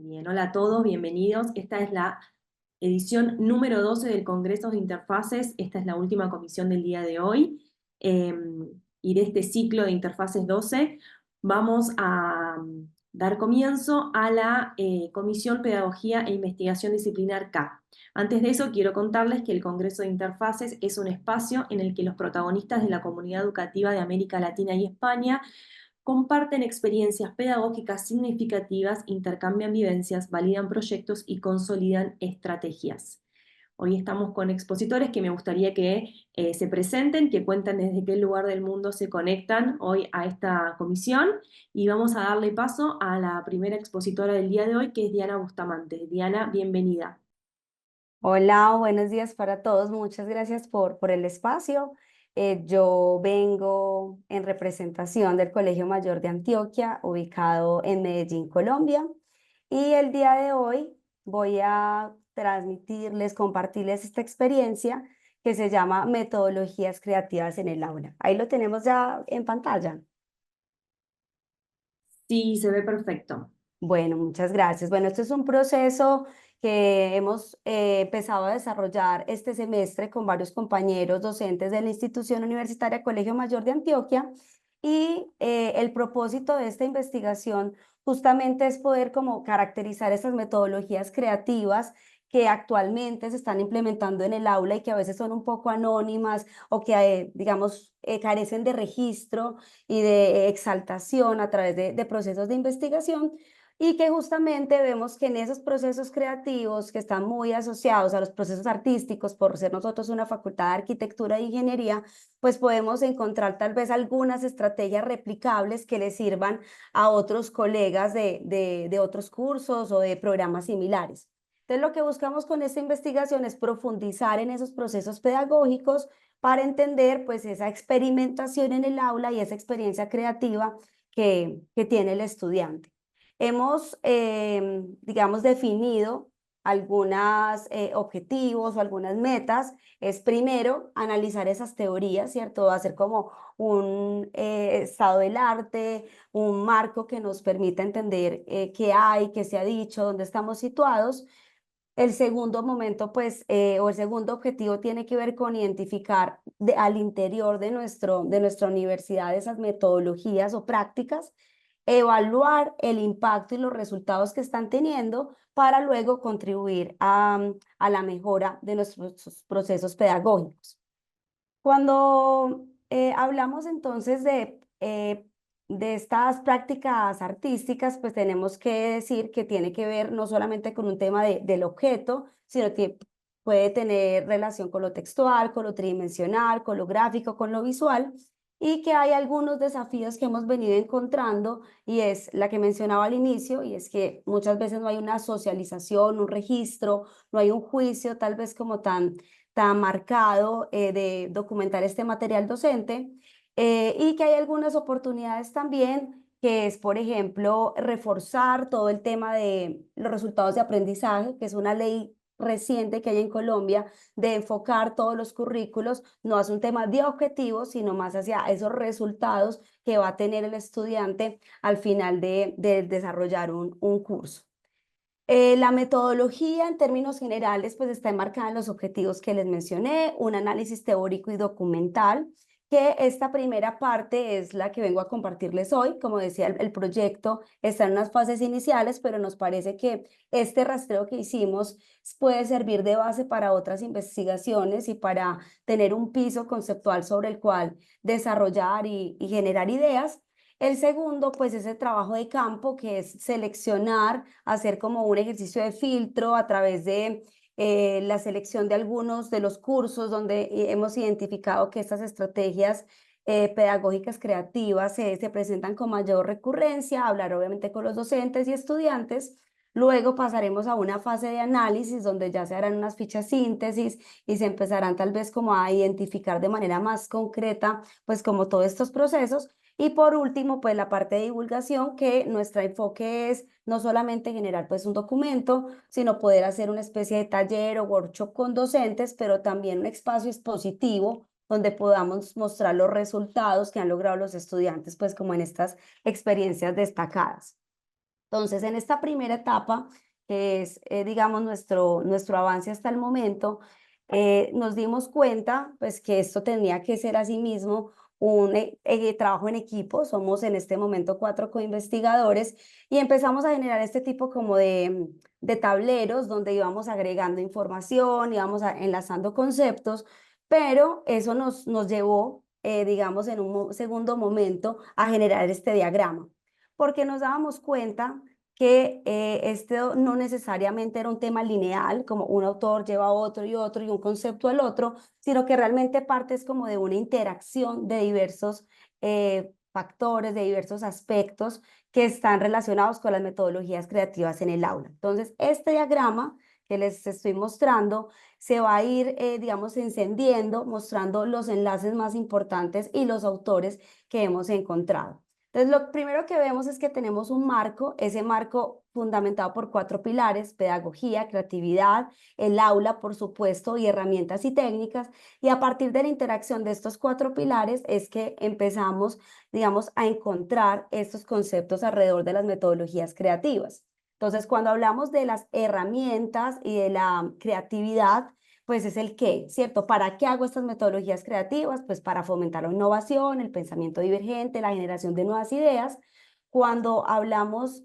Bien, hola a todos, bienvenidos. Esta es la edición número 12 del Congreso de Interfaces. Esta es la última comisión del día de hoy. Eh, y de este ciclo de Interfaces 12 vamos a dar comienzo a la Comisión Pedagogía e Investigación Disciplinar K. Antes de eso, quiero contarles que el Congreso de Interfaces es un espacio en el que los protagonistas de la comunidad educativa de América Latina y España comparten experiencias pedagógicas significativas, intercambian vivencias, validan proyectos y consolidan estrategias. Hoy estamos con expositores que me gustaría que se presenten, que cuenten desde qué lugar del mundo se conectan hoy a esta comisión y vamos a darle paso a la primera expositora del día de hoy, que es Diana Bustamante. Diana, bienvenida. Hola, buenos días para todos. Muchas gracias por el espacio. Yo vengo en representación del Colegio Mayor de Antioquia, ubicado en Medellín, Colombia. Y el día de hoy voy a transmitirles, compartirles esta experiencia que se llama Metodologías Creativas en el Aula. Ahí lo tenemos ya en pantalla. Sí, se ve perfecto. Bueno, muchas gracias. Bueno, este es un proceso que hemos empezado a desarrollar este semestre con varios compañeros docentes de la institución universitaria Colegio Mayor de Antioquia y el propósito de esta investigación justamente es poder como caracterizar esas metodologías creativas que actualmente se están implementando en el aula y que a veces son un poco anónimas o que, digamos, carecen de registro y de exaltación a través de procesos de investigación y que justamente vemos que en esos procesos creativos que están muy asociados a los procesos artísticos, por ser nosotros una facultad de arquitectura e ingeniería, pues podemos encontrar tal vez algunas estrategias replicables que le sirvan a otros colegas de otros cursos o de programas similares. Entonces, lo que buscamos con esta investigación es profundizar en esos procesos pedagógicos para entender pues esa experimentación en el aula y esa experiencia creativa que tiene el estudiante. Hemos, digamos, definido algunos objetivos o algunas metas. Es primero analizar esas teorías, ¿cierto? Hacer como un estado del arte, un marco que nos permita entender qué hay, qué se ha dicho, dónde estamos situados. El segundo momento, pues, o el segundo objetivo tiene que ver con identificar al interior de nuestra universidad esas metodologías o prácticas, evaluar el impacto y los resultados que están teniendo para luego contribuir a la mejora de nuestros procesos pedagógicos. Cuando hablamos entonces de estas prácticas artísticas, pues tenemos que decir que tiene que ver no solamente con un tema del objeto, sino que puede tener relación con lo textual, con lo tridimensional, con lo gráfico, con lo visual, y que hay algunos desafíos que hemos venido encontrando, y es la que mencionaba al inicio, y es que muchas veces no hay una socialización, un registro, no hay un juicio tal vez como tan marcado de documentar este material docente y que hay algunas oportunidades también que es, por ejemplo, reforzar todo el tema de los resultados de aprendizaje, que es una ley reciente que hay en Colombia de enfocar todos los currículos, no es un tema de objetivos, sino más hacia esos resultados que va a tener el estudiante al final de desarrollar un curso. La metodología en términos generales pues está enmarcada en los objetivos que les mencioné, un análisis teórico y documental, que esta primera parte es la que vengo a compartirles hoy. Como decía, el proyecto está en unas fases iniciales, pero nos parece que este rastreo que hicimos puede servir de base para otras investigaciones y para tener un piso conceptual sobre el cual desarrollar y generar ideas. El segundo, pues, es el trabajo de campo, que es seleccionar, hacer como un ejercicio de filtro a través de la selección de algunos de los cursos donde hemos identificado que estas estrategias pedagógicas creativas se presentan con mayor recurrencia, hablar obviamente con los docentes y estudiantes. Luego pasaremos a una fase de análisis donde ya se harán unas fichas síntesis y se empezarán tal vez como a identificar de manera más concreta, pues como todos estos procesos. Y por último, pues la parte de divulgación, que nuestro enfoque es no solamente generar pues un documento, sino poder hacer una especie de taller o workshop con docentes, pero también un espacio expositivo donde podamos mostrar los resultados que han logrado los estudiantes, pues como en estas experiencias destacadas. Entonces, en esta primera etapa, que es, digamos, nuestro avance hasta el momento, nos dimos cuenta, pues, que esto tenía que ser asimismo un trabajo en equipo. Somos en este momento 4 coinvestigadores y empezamos a generar este tipo como de tableros donde íbamos agregando información, íbamos enlazando conceptos, pero eso nos llevó, digamos, en un segundo momento a generar este diagrama porque nos dábamos cuenta que esto no necesariamente era un tema lineal, como un autor lleva a otro y un concepto al otro, sino que realmente parte es como de una interacción de diversos factores, de diversos aspectos que están relacionados con las metodologías creativas en el aula. Entonces, este diagrama que les estoy mostrando se va a ir, digamos, encendiendo, mostrando los enlaces más importantes y los autores que hemos encontrado. Entonces, lo primero que vemos es que tenemos un marco, ese marco fundamentado por 4 pilares: pedagogía, creatividad, el aula, por supuesto, y herramientas y técnicas. Y a partir de la interacción de estos 4 pilares es que empezamos, digamos, a encontrar estos conceptos alrededor de las metodologías creativas. Entonces, cuando hablamos de las herramientas y de la creatividad, pues es el qué, ¿cierto? ¿Para qué hago estas metodologías creativas? Pues para fomentar la innovación, el pensamiento divergente, la generación de nuevas ideas. Cuando hablamos,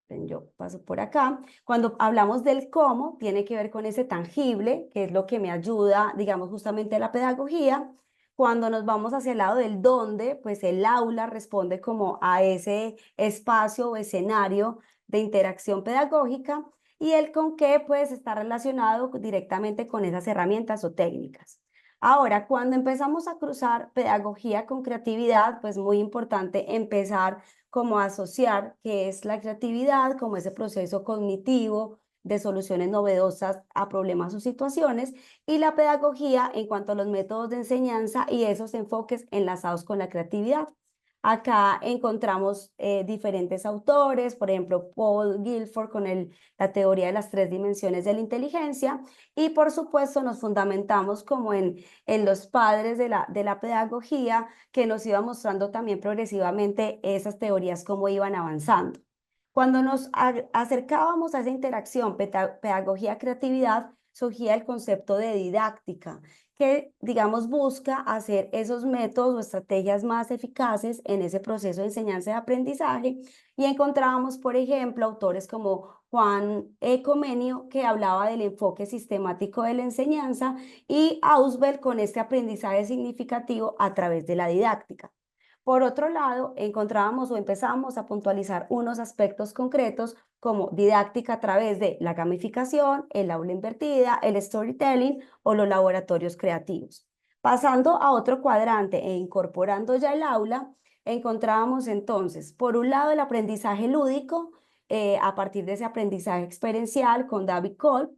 yo paso por acá, cuando hablamos del cómo, tiene que ver con ese tangible, que es lo que me ayuda, digamos, justamente a la pedagogía. Cuando nos vamos hacia el lado del dónde, pues el aula responde como a ese espacio o escenario de interacción pedagógica y el con qué pues está relacionado directamente con esas herramientas o técnicas. Ahora, cuando empezamos a cruzar pedagogía con creatividad, pues muy importante empezar como asociar qué es la creatividad como ese proceso cognitivo de soluciones novedosas a problemas o situaciones y la pedagogía en cuanto a los métodos de enseñanza y esos enfoques enlazados con la creatividad. Acá encontramos diferentes autores, por ejemplo, Paul Guilford con la teoría de las 3 dimensiones de la inteligencia y por supuesto nos fundamentamos como en los padres de la pedagogía que nos iba mostrando también progresivamente esas teorías cómo iban avanzando. Cuando nos acercábamos a esa interacción pedagogía-creatividad, surgía el concepto de didáctica, que, digamos, busca hacer esos métodos o estrategias más eficaces en ese proceso de enseñanza y aprendizaje. Y encontrábamos, por ejemplo, autores como Juan Comenio, que hablaba del enfoque sistemático de la enseñanza, y Ausubel con este aprendizaje significativo a través de la didáctica. Por otro lado, encontrábamos o empezamos a puntualizar unos aspectos concretos como didáctica a través de la gamificación, el aula invertida, el storytelling o los laboratorios creativos. Pasando a otro cuadrante e incorporando ya el aula, encontrábamos entonces, por un lado, el aprendizaje lúdico, a partir de ese aprendizaje experiencial con David Kolb,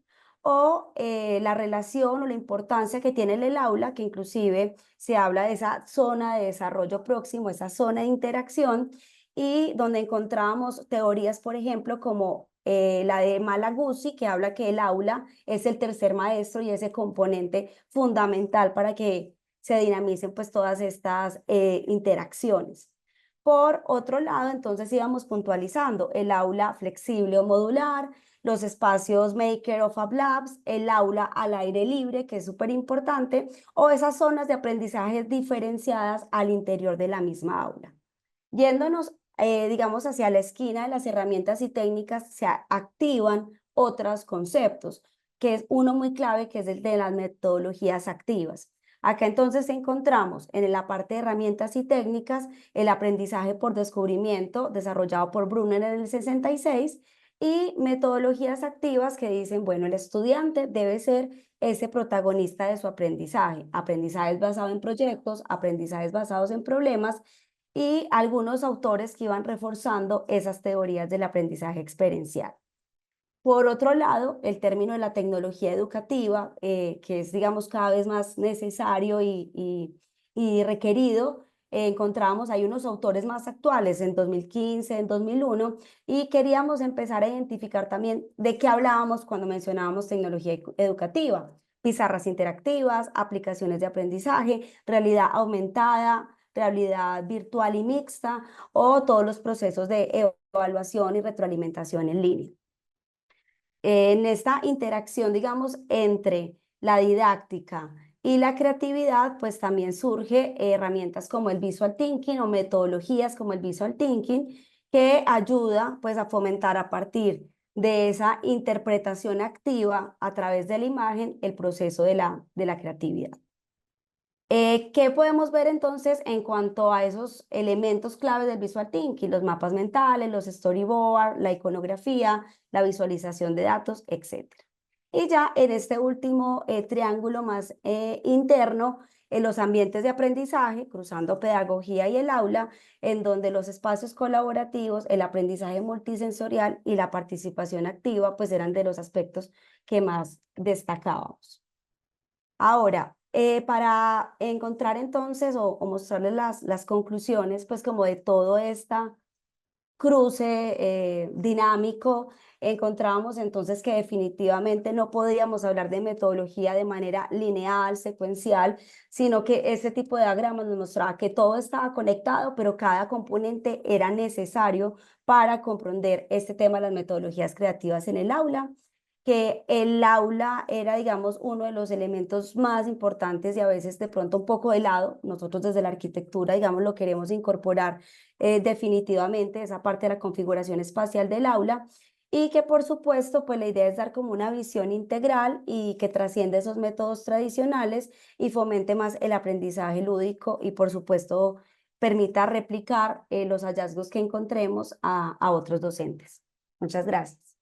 o la relación o la importancia que tiene el aula, que inclusive se habla de esa zona de desarrollo próximo, esa zona de interacción, y donde encontramos teorías, por ejemplo, como la de Malaguzzi, que habla que el aula es el tercer maestro y ese componente fundamental para que se dinamicen pues todas estas interacciones. Por otro lado, entonces íbamos puntualizando el aula flexible o modular, los espacios Maker o Fab Labs, el aula al aire libre, que es súper importante, o esas zonas de aprendizaje diferenciadas al interior de la misma aula. Yéndonos, digamos, hacia la esquina de las herramientas y técnicas, se activan otros conceptos, que es uno muy clave, que es el de las metodologías activas. Acá entonces encontramos en la parte de herramientas y técnicas el aprendizaje por descubrimiento desarrollado por Brunner en el 66 y metodologías activas que dicen, bueno, el estudiante debe ser ese protagonista de su aprendizaje, aprendizajes basados en proyectos, aprendizajes basados en problemas y algunos autores que iban reforzando esas teorías del aprendizaje experiencial. Por otro lado, el término de la tecnología educativa, que es, digamos, cada vez más necesario y requerido, encontramos, hay unos autores más actuales, en 2015, en 2001, y queríamos empezar a identificar también de qué hablábamos cuando mencionábamos tecnología educativa. Pizarras interactivas, aplicaciones de aprendizaje, realidad aumentada, realidad virtual y mixta o todos los procesos de evaluación y retroalimentación en línea. En esta interacción, digamos, entre la didáctica y la creatividad, pues también surge herramientas como el visual thinking o metodologías como el visual thinking que ayuda pues a fomentar a partir de esa interpretación activa a través de la imagen el proceso de la creatividad. ¿Qué podemos ver entonces en cuanto a esos elementos claves del visual thinking? Los mapas mentales, los storyboards, la iconografía, la visualización de datos, etcétera. Y ya en este último triángulo más interno, en los ambientes de aprendizaje, cruzando pedagogía y el aula, en donde los espacios colaborativos, el aprendizaje multisensorial y la participación activa, pues eran de los aspectos que más destacábamos. Ahora, para encontrar entonces o mostrarles las conclusiones, pues como de todo esta cruce dinámico, encontrábamos entonces que definitivamente no podíamos hablar de metodología de manera lineal, secuencial, sino que ese tipo de diagramas nos mostraba que todo estaba conectado, pero cada componente era necesario para comprender este tema de las metodologías creativas en el aula, que el aula era, digamos, uno de los elementos más importantes y a veces de pronto un poco de lado. Nosotros desde la arquitectura, digamos, lo queremos incorporar definitivamente esa parte de la configuración espacial del aula y que por supuesto pues la idea es dar como una visión integral y que trascienda esos métodos tradicionales y fomente más el aprendizaje lúdico y por supuesto permita replicar los hallazgos que encontremos a otros docentes. Muchas gracias.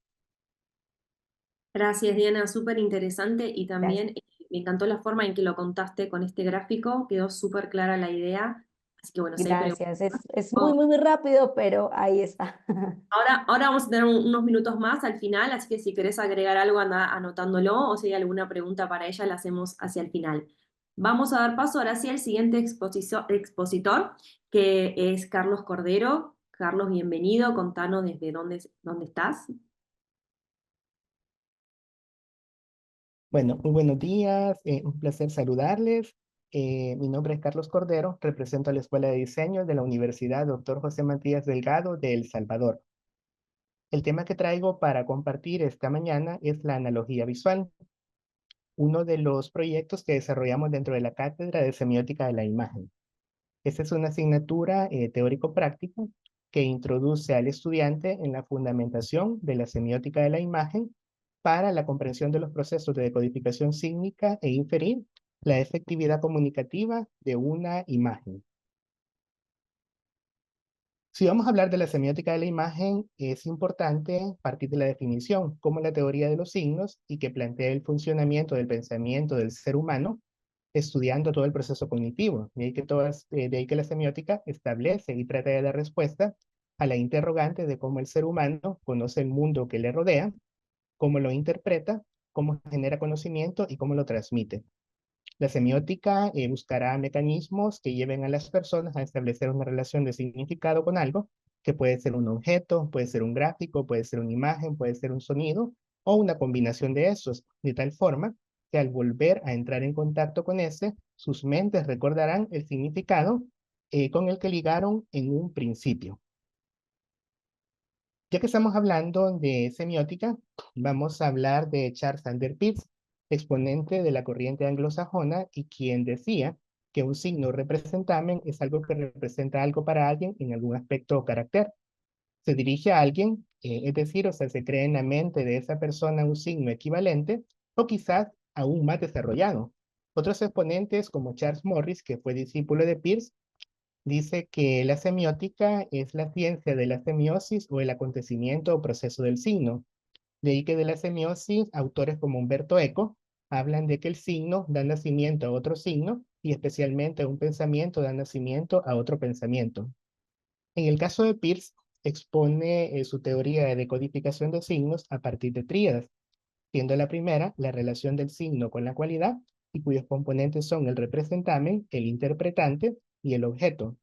Gracias, Diana, súper interesante y Gracias. también me encantó la forma en que lo contaste con este gráfico, quedó súper clara la idea. Así que bueno, si hay preguntas. Gracias. Es muy, muy, muy rápido, pero ahí está. Ahora vamos a tener unos minutos más al final, así que si querés agregar algo, anda anotándolo o si hay alguna pregunta para ella, la hacemos hacia el final. Vamos a dar paso ahora sí al siguiente expositor, que es Carlos Cordero. Carlos, bienvenido, contanos desde dónde estás. Bueno, muy buenos días, un placer saludarles. Mi nombre es Carlos Cordero, represento a la Escuela de Diseño de la Universidad Dr. José Matías Delgado de El Salvador. El tema que traigo para compartir esta mañana es la analogía visual, uno de los proyectos que desarrollamos dentro de la Cátedra de Semiótica de la Imagen. Esta es una asignatura teórico-práctica que introduce al estudiante en la fundamentación de la semiótica de la imagen para la comprensión de los procesos de decodificación sígnica e inferir la efectividad comunicativa de una imagen. Si vamos a hablar de la semiótica de la imagen, es importante partir de la definición, como la teoría de los signos y que plantea el funcionamiento del pensamiento del ser humano estudiando todo el proceso cognitivo. De ahí que la semiótica establece y trata de dar respuesta a la interrogante de cómo el ser humano conoce el mundo que le rodea, cómo lo interpreta, cómo genera conocimiento y cómo lo transmite. La semiótica buscará mecanismos que lleven a las personas a establecer una relación de significado con algo, que puede ser un objeto, puede ser un gráfico, puede ser una imagen, puede ser un sonido, o una combinación de esos, de tal forma que al volver a entrar en contacto con ese, sus mentes recordarán el significado con el que ligaron en un principio. Ya que estamos hablando de semiótica, vamos a hablar de Charles Sanders Peirce, exponente de la corriente anglosajona y quien decía que un signo representamen es algo que representa algo para alguien en algún aspecto o carácter. Se dirige a alguien, es decir, o sea, se crea en la mente de esa persona un signo equivalente o quizás aún más desarrollado. Otros exponentes como Charles Morris, que fue discípulo de Peirce, dice que la semiótica es la ciencia de la semiosis o el acontecimiento o proceso del signo. De ahí que de la semiosis, autores como Humberto Eco hablan de que el signo da nacimiento a otro signo y especialmente un pensamiento da nacimiento a otro pensamiento. En el caso de Peirce, expone su teoría de decodificación de signos a partir de tríadas, siendo la primera la relación del signo con la cualidad y cuyos componentes son el representamen, el interpretante y el objeto.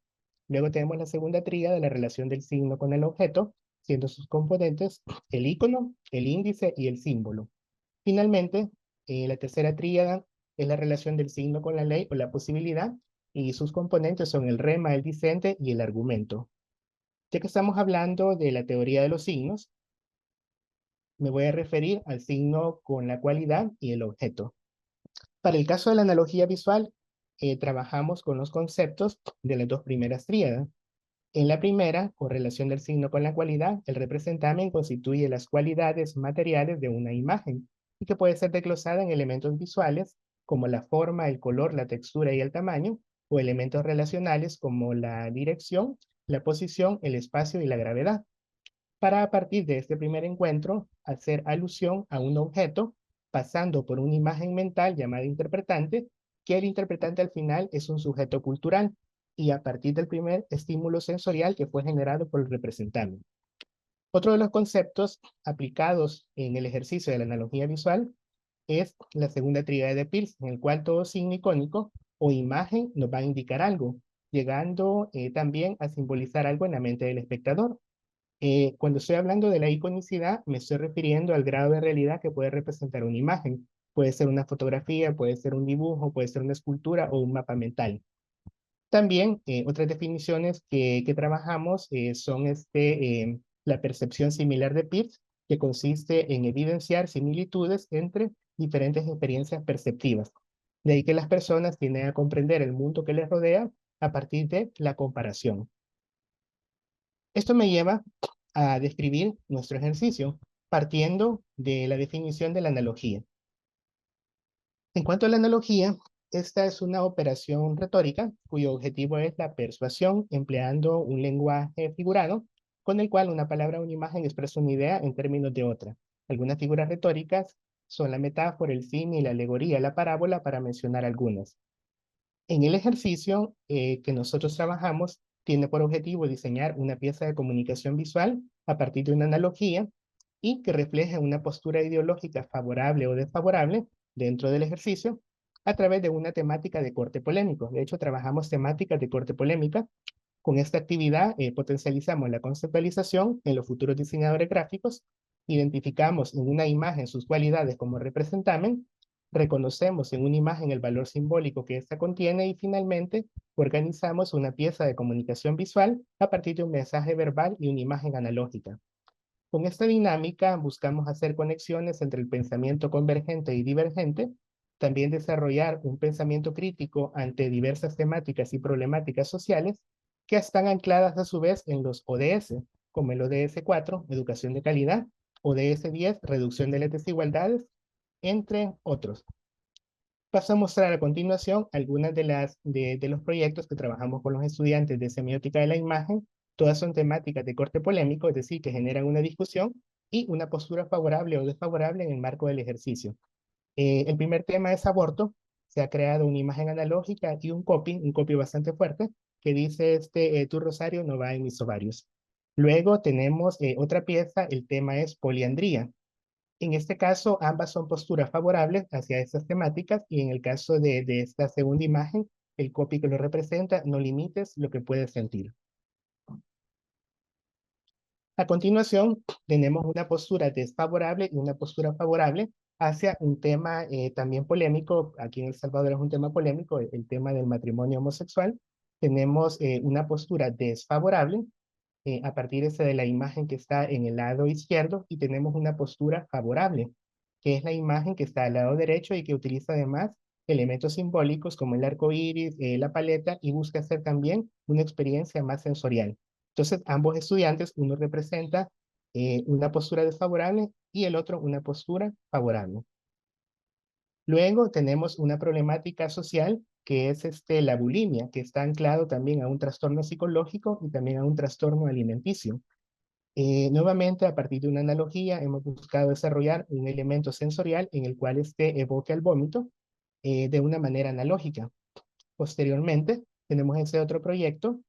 Luego tenemos la segunda tríada de la relación del signo con el objeto, siendo sus componentes el icono, el índice y el símbolo. Finalmente, la tercera tríada es la relación del signo con la ley o la posibilidad, y sus componentes son el rema, el discente y el argumento. Ya que estamos hablando de la teoría de los signos, me voy a referir al signo con la cualidad y el objeto. Para el caso de la analogía visual, trabajamos con los conceptos de las dos primeras tríadas. En la primera, correlación del signo con la cualidad, el representamen constituye las cualidades materiales de una imagen y que puede ser desglosada en elementos visuales como la forma, el color, la textura y el tamaño, o elementos relacionales como la dirección, la posición, el espacio y la gravedad, para a partir de este primer encuentro hacer alusión a un objeto pasando por una imagen mental llamada interpretante, que el interpretante al final es un sujeto cultural y a partir del primer estímulo sensorial que fue generado por el representante. Otro de los conceptos aplicados en el ejercicio de la analogía visual es la segunda tríada de Peirce, en el cual todo signo icónico o imagen nos va a indicar algo, llegando también a simbolizar algo en la mente del espectador. Cuando estoy hablando de la iconicidad, me estoy refiriendo al grado de realidad que puede representar una imagen. Puede ser una fotografía, puede ser un dibujo, puede ser una escultura o un mapa mental. También otras definiciones que trabajamos son la percepción similar de Peirce, que consiste en evidenciar similitudes entre diferentes experiencias perceptivas. De ahí que las personas tienden a comprender el mundo que les rodea a partir de la comparación. Esto me lleva a describir nuestro ejercicio, partiendo de la definición de la analogía. En cuanto a la analogía, esta es una operación retórica cuyo objetivo es la persuasión empleando un lenguaje figurado con el cual una palabra o una imagen expresa una idea en términos de otra. Algunas figuras retóricas son la metáfora, el símil, la alegoría, la parábola, para mencionar algunas. En el ejercicio que nosotros trabajamos, tiene por objetivo diseñar una pieza de comunicación visual a partir de una analogía y que refleje una postura ideológica favorable o desfavorable dentro del ejercicio a través de una temática de corte polémico. De hecho, trabajamos temáticas de corte polémica. Con esta actividad potencializamos la conceptualización en los futuros diseñadores gráficos, identificamos en una imagen sus cualidades como representamen, reconocemos en una imagen el valor simbólico que ésta contiene y finalmente organizamos una pieza de comunicación visual a partir de un mensaje verbal y una imagen analógica. Con esta dinámica buscamos hacer conexiones entre el pensamiento convergente y divergente, también desarrollar un pensamiento crítico ante diversas temáticas y problemáticas sociales que están ancladas a su vez en los ODS, como el ODS 4, educación de calidad, ODS 10, reducción de las desigualdades, entre otros. Paso a mostrar a continuación algunas de los proyectos que trabajamos con los estudiantes de semiótica de la imagen. Todas son temáticas de corte polémico, es decir, que generan una discusión y una postura favorable o desfavorable en el marco del ejercicio. El primer tema es aborto. Se ha creado una imagen analógica y un copy bastante fuerte, que dice, tu rosario no va en mis ovarios. Luego tenemos otra pieza, el tema es poliandría. En este caso, ambas son posturas favorables hacia estas temáticas y en el caso de esta segunda imagen, el copy que lo representa, no limites lo que puedes sentir. A continuación, tenemos una postura desfavorable y una postura favorable hacia un tema también polémico. Aquí en El Salvador es un tema polémico, el tema del matrimonio homosexual. Tenemos una postura desfavorable a partir de la imagen que está en el lado izquierdo y tenemos una postura favorable, que es la imagen que está al lado derecho y que utiliza además elementos simbólicos como el arco iris, la paleta y busca hacer también una experiencia más sensorial. Entonces, ambos estudiantes, uno representa una postura desfavorable y el otro una postura favorable. Luego tenemos una problemática social que es la bulimia, que está anclado también a un trastorno psicológico y también a un trastorno alimenticio. Nuevamente, a partir de una analogía, hemos buscado desarrollar un elemento sensorial en el cual evoque el vómito de una manera analógica. Posteriormente, tenemos ese otro proyecto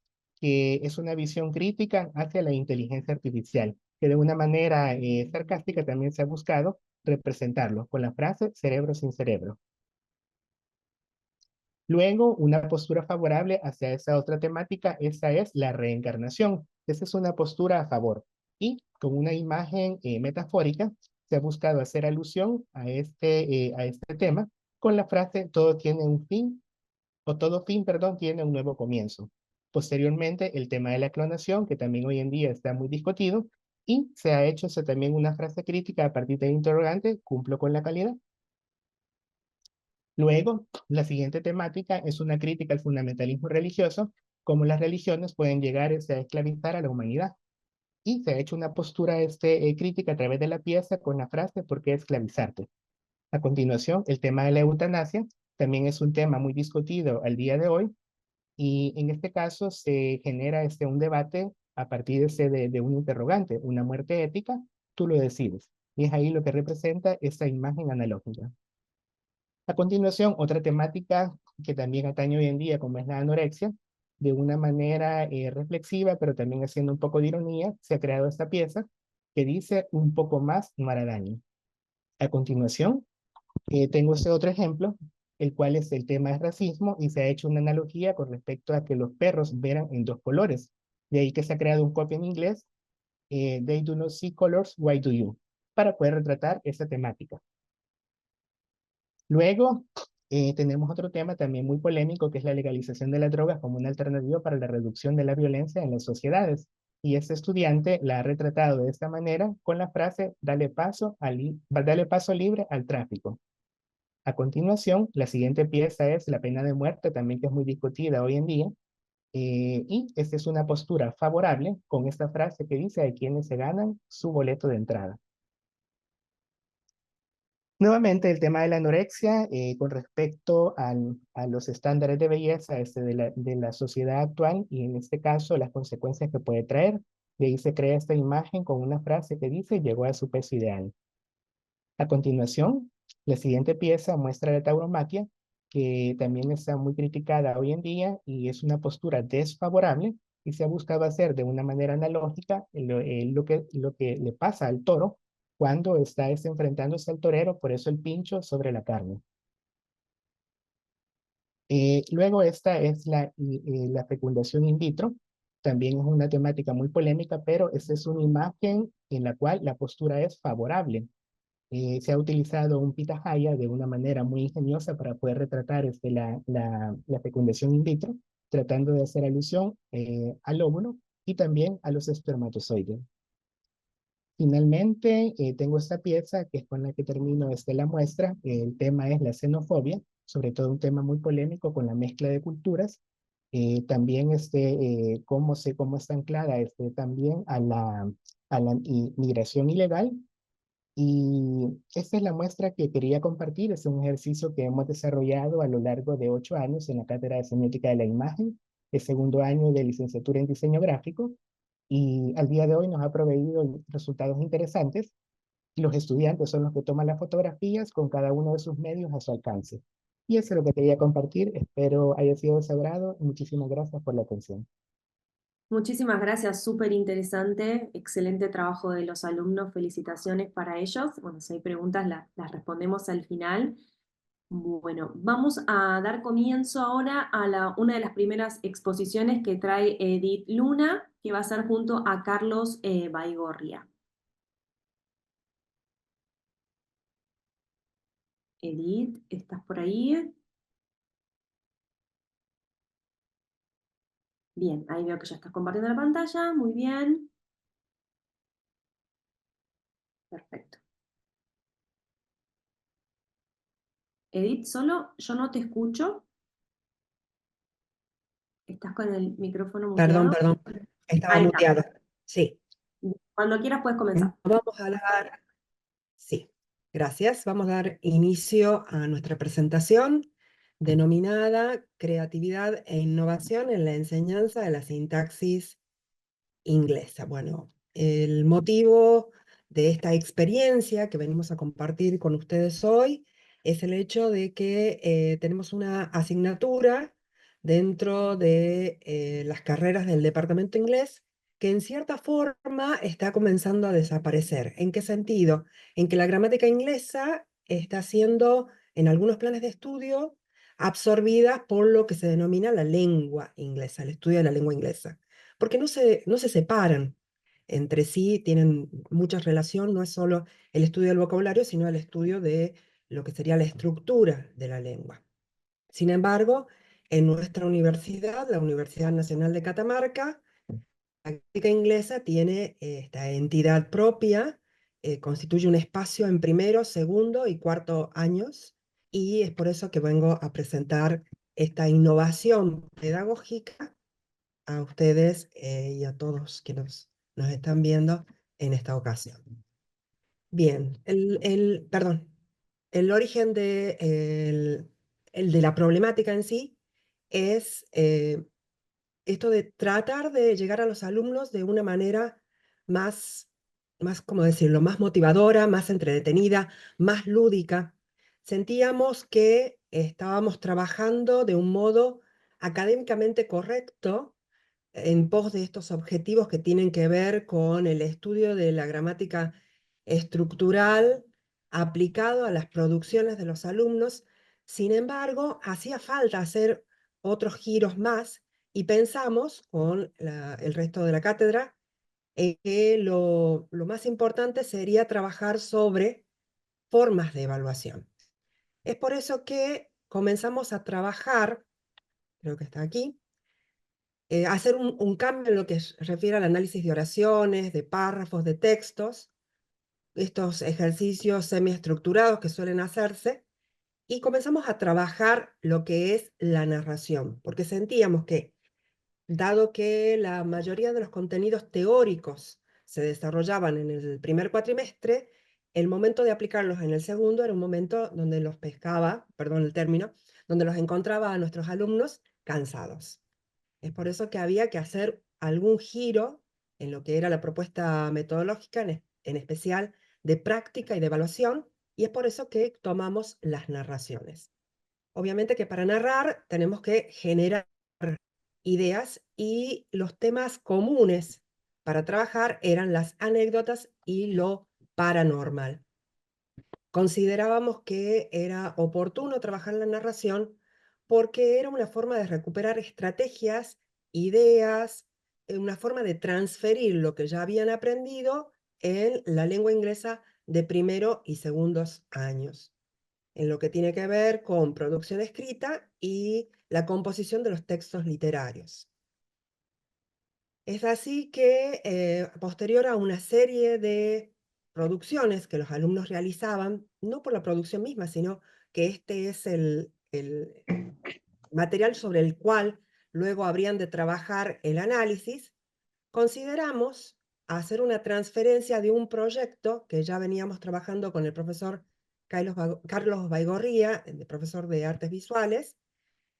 que es una visión crítica hacia la inteligencia artificial, que de una manera sarcástica también se ha buscado representarlo con la frase cerebro sin cerebro. Luego, una postura favorable hacia esa otra temática, esa es la reencarnación. Esa es una postura a favor. Y con una imagen metafórica, se ha buscado hacer alusión a este tema con la frase todo tiene un fin o todo fin, perdón, tiene un nuevo comienzo. Posteriormente, el tema de la clonación, que también hoy en día está muy discutido, y se ha hecho también una frase crítica a partir del interrogante, ¿cumplo con la calidad? Luego, la siguiente temática es una crítica al fundamentalismo religioso, cómo las religiones pueden llegar a esclavizar a la humanidad. Y se ha hecho una postura crítica a través de la pieza con la frase ¿por qué esclavizarte? A continuación, el tema de la eutanasia también es un tema muy discutido al día de hoy y en este caso se genera un debate a partir de un interrogante, una muerte ética, tú lo decides. Y es ahí lo que representa esa imagen analógica. A continuación, otra temática que también atañe hoy en día, como es la anorexia, de una manera reflexiva, pero también haciendo un poco de ironía, se ha creado esta pieza que dice un poco más no hará daño. A continuación, tengo este otro ejemplo, el cual es el tema del racismo y se ha hecho una analogía con respecto a que los perros veran en dos colores. De ahí que se ha creado un copy en inglés, They do not see colors, why do you? Para poder retratar esa temática. Luego, tenemos otro tema también muy polémico, que es la legalización de las drogas como una alternativa para la reducción de la violencia en las sociedades. Y este estudiante la ha retratado de esta manera con la frase, dale paso libre al tráfico. A continuación, la siguiente pieza es la pena de muerte, también que es muy discutida hoy en día. Y esta es una postura favorable con esta frase que dice, hay quienes se ganan su boleto de entrada. Nuevamente, el tema de la anorexia con respecto a los estándares de belleza de la sociedad actual y en este caso las consecuencias que puede traer. De ahí se crea esta imagen con una frase que dice llegó a su peso ideal. A continuación, la siguiente pieza muestra la tauromaquia, que también está muy criticada hoy en día y es una postura desfavorable y se ha buscado hacer de una manera analógica lo que le pasa al toro cuando está enfrentándose al torero, por eso el pincho sobre la carne. Luego esta es la fecundación in vitro, también es una temática muy polémica, pero esta es una imagen en la cual la postura es favorable. Se ha utilizado un pitahaya de una manera muy ingeniosa para poder retratar la fecundación in vitro, tratando de hacer alusión al óvulo y también a los espermatozoides. Finalmente, tengo esta pieza que es con la que termino la muestra. El tema es la xenofobia, sobre todo un tema muy polémico con la mezcla de culturas. También cómo está anclada también a la migración ilegal. Y esta es la muestra que quería compartir. Es un ejercicio que hemos desarrollado a lo largo de 8 años en la Cátedra de Semiótica de la Imagen, el segundo año de licenciatura en diseño gráfico, y al día de hoy nos ha proveído resultados interesantes. Los estudiantes son los que toman las fotografías con cada uno de sus medios a su alcance. Y eso es lo que quería compartir. Espero haya sido de su agrado. Muchísimas gracias por la atención. Muchísimas gracias, súper interesante, excelente trabajo de los alumnos, felicitaciones para ellos. Bueno, si hay preguntas las respondemos al final. Bueno, vamos a dar comienzo ahora a una de las primeras exposiciones que trae Edith Luna, que va a ser junto a Carlos Baigorria. Edith, ¿estás por ahí? Bien, ahí veo que ya estás compartiendo la pantalla, muy bien. Perfecto. Edith, solo yo no te escucho. ¿Estás con el micrófono Perdón, muteado? perdón, estaba Ahí está. muteado. Sí, Cuando quieras puedes comenzar. vamos a dar, sí, gracias. Vamos a dar inicio a nuestra presentación denominada Creatividad e Innovación en la Enseñanza de la Sintaxis Inglesa. Bueno, el motivo de esta experiencia que venimos a compartir con ustedes hoy es el hecho de que tenemos una asignatura dentro de las carreras del departamento inglés que en cierta forma está comenzando a desaparecer. ¿En qué sentido? En que la gramática inglesa está siendo, en algunos planes de estudio, absorbida por lo que se denomina la lengua inglesa, el estudio de la lengua inglesa porque no se separan entre sí, tienen mucha relación, no es solo el estudio del vocabulario, sino el estudio de lo que sería la estructura de la lengua. Sin embargo, en nuestra universidad, la Universidad Nacional de Catamarca, la gramática inglesa tiene esta entidad propia, constituye un espacio en primero, segundo y cuarto años, y es por eso que vengo a presentar esta innovación pedagógica a ustedes y a todos quienes nos están viendo en esta ocasión. Bien, perdón, el origen el de la problemática en sí es esto de tratar de llegar a los alumnos de una manera ¿cómo decirlo?, más motivadora, más entretenida, más lúdica. Sentíamos que estábamos trabajando de un modo académicamente correcto en pos de estos objetivos que tienen que ver con el estudio de la gramática estructural aplicado a las producciones de los alumnos. Sin embargo, hacía falta hacer otros giros más y pensamos con el resto de la cátedra que lo más importante sería trabajar sobre formas de evaluación. Es por eso que comenzamos a trabajar, creo que está aquí, hacer un cambio en lo que refiere al análisis de oraciones, de párrafos, de textos, estos ejercicios semiestructurados que suelen hacerse, y comenzamos a trabajar lo que es la narración, porque sentíamos que, dado que la mayoría de los contenidos teóricos se desarrollaban en el primer cuatrimestre, el momento de aplicarlos en el segundo era un momento donde los pescaba, perdón el término, donde los encontraba a nuestros alumnos cansados. Es por eso que había que hacer algún giro en lo que era la propuesta metodológica, en especial de práctica y de evaluación, y es por eso que tomamos las narraciones. Obviamente que para narrar tenemos que generar ideas y los temas comunes para trabajar eran las anécdotas y lo paranormal. Considerábamos que era oportuno trabajar la narración porque era una forma de recuperar estrategias, ideas, una forma de transferir lo que ya habían aprendido en la lengua inglesa de primero y segundos años, en lo que tiene que ver con producción escrita y la composición de los textos literarios. Es así que, posterior a una serie de producciones que los alumnos realizaban, no por la producción misma, sino que este es el material sobre el cual luego habrían de trabajar el análisis, consideramos hacer una transferencia de un proyecto que ya veníamos trabajando con el profesor Carlos Baigorría, el profesor de artes visuales,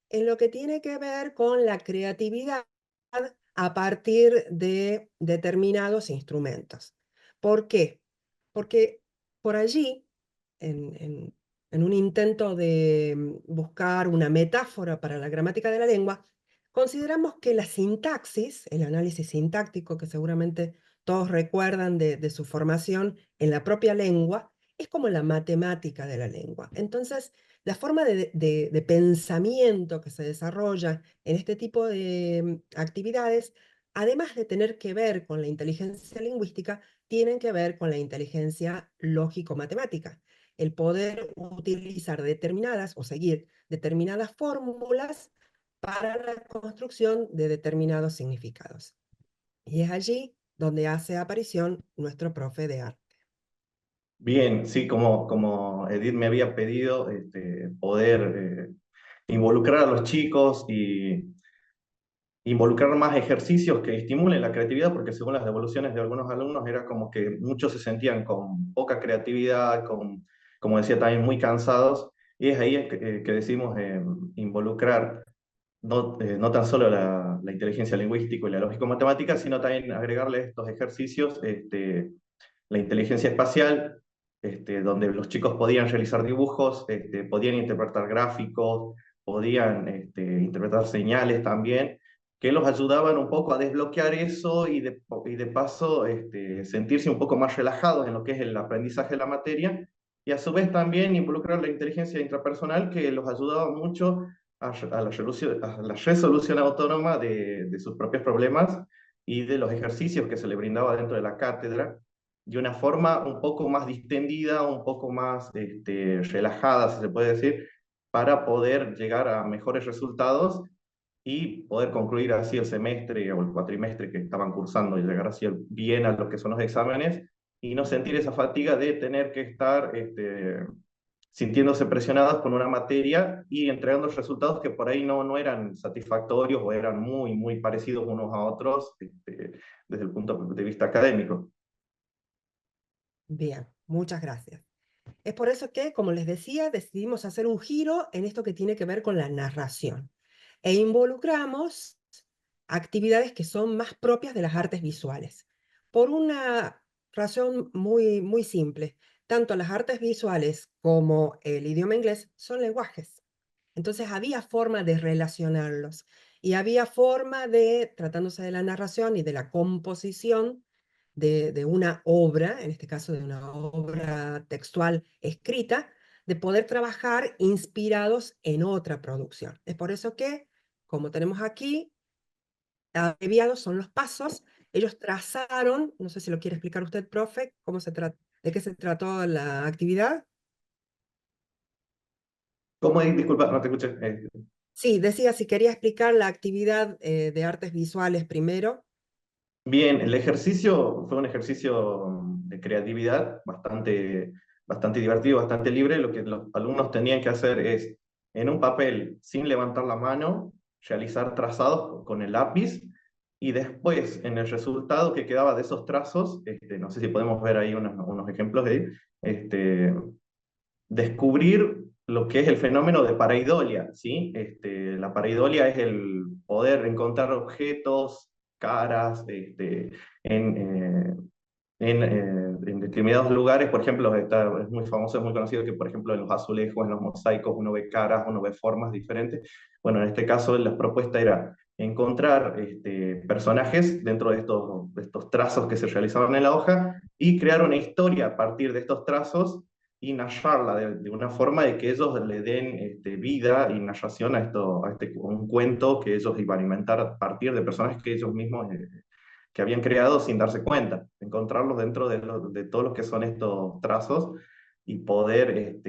en lo que tiene que ver con la creatividad a partir de determinados instrumentos. ¿Por qué? Porque por allí, en un intento de buscar una metáfora para la gramática de la lengua, consideramos que la sintaxis, el análisis sintáctico que seguramente todos recuerdan de su formación en la propia lengua, es como la matemática de la lengua. Entonces, la forma de pensamiento que se desarrolla en este tipo de actividades, además de tener que ver con la inteligencia lingüística, tienen que ver con la inteligencia lógico-matemática. El poder utilizar determinadas o seguir determinadas fórmulas para la construcción de determinados significados. Y es allí donde hace aparición nuestro profe de arte. Bien, sí, como Edith me había pedido, poder involucrar a los chicos y involucrar más ejercicios que estimulen la creatividad, porque según las devoluciones de algunos alumnos era como que muchos se sentían con poca creatividad, como decía, también muy cansados, y es ahí que decimos involucrar no tan solo la inteligencia lingüística y la lógico-matemática, sino también agregarle estos ejercicios, la inteligencia espacial, donde los chicos podían realizar dibujos, podían interpretar gráficos, podían interpretar señales también, que los ayudaban un poco a desbloquear eso y de paso sentirse un poco más relajados en lo que es el aprendizaje de la materia, y a su vez también involucrar la inteligencia intrapersonal que los ayudaba mucho a la resolución autónoma de sus propios problemas y de los ejercicios que se le brindaba dentro de la cátedra, de una forma un poco más distendida, un poco más relajada, si se puede decir, para poder llegar a mejores resultados y poder concluir así el semestre o el cuatrimestre que estaban cursando y llegar así bien a lo que son los exámenes y no sentir esa fatiga de tener que estar sintiéndose presionados con una materia y entregando resultados que por ahí no eran satisfactorios o eran muy parecidos unos a otros desde el punto de vista académico. Bien, muchas gracias. Es por eso que, como les decía, decidimos hacer un giro en esto que tiene que ver con la narración. E involucramos actividades que son más propias de las artes visuales. Por una razón muy simple. Tanto las artes visuales como el idioma inglés son lenguajes. Entonces había forma de relacionarlos y había forma de, tratándose de la narración y de la composición de una obra, en este caso de una obra textual escrita, de poder trabajar inspirados en otra producción. Es por eso que, como tenemos aquí, abreviados son los pasos. Ellos trazaron, no sé si lo quiere explicar usted, profe, de qué se trató la actividad. ¿Cómo? Disculpa, no te escuché. Sí, decía si quería explicar la actividad de artes visuales primero. Bien, el ejercicio fue un ejercicio de creatividad bastante divertido, bastante libre. Lo que los alumnos tenían que hacer es, en un papel, sin levantar la mano, realizar trazados con el lápiz y después, en el resultado que quedaba de esos trazos, no sé si podemos ver ahí unos ejemplos de descubrir lo que es el fenómeno de pareidolia, ¿sí? La pareidolia es el poder encontrar objetos, caras, en determinados lugares. Por ejemplo, es muy famoso, es muy conocido que, por ejemplo, en los azulejos, en los mosaicos, uno ve caras, uno ve formas diferentes. Bueno, en este caso, la propuesta era encontrar personajes dentro de estos trazos que se realizaban en la hoja y crear una historia a partir de estos trazos y narrarla de una forma de que ellos le den vida y narración a un cuento que ellos iban a inventar a partir de personajes que ellos mismos que habían creado sin darse cuenta, encontrarlos dentro de todos los que son estos trazos y poder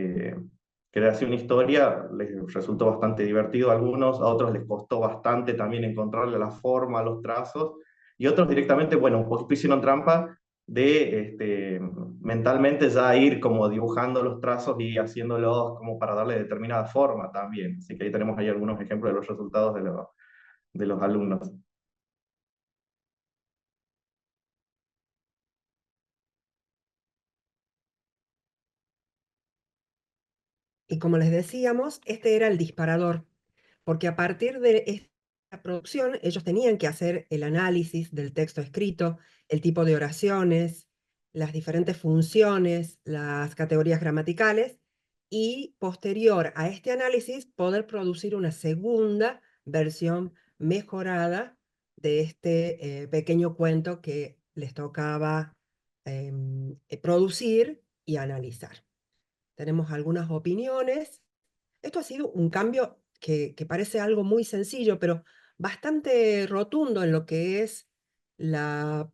crear así una historia. Les resultó bastante divertido a algunos, a otros les costó bastante también encontrarle la forma a los trazos, y otros directamente, bueno, un poquito hicieron trampa de mentalmente ya ir como dibujando los trazos y haciéndolos como para darle determinada forma también. Así que ahí tenemos ahí algunos ejemplos de los resultados de los alumnos. Y como les decíamos, este era el disparador, porque a partir de esta producción ellos tenían que hacer el análisis del texto escrito, el tipo de oraciones, las diferentes funciones, las categorías gramaticales, y posterior a este análisis poder producir una segunda versión mejorada de este pequeño cuento que les tocaba producir y analizar. Tenemos algunas opiniones. Esto ha sido un cambio que parece algo muy sencillo, pero bastante rotundo en lo que es la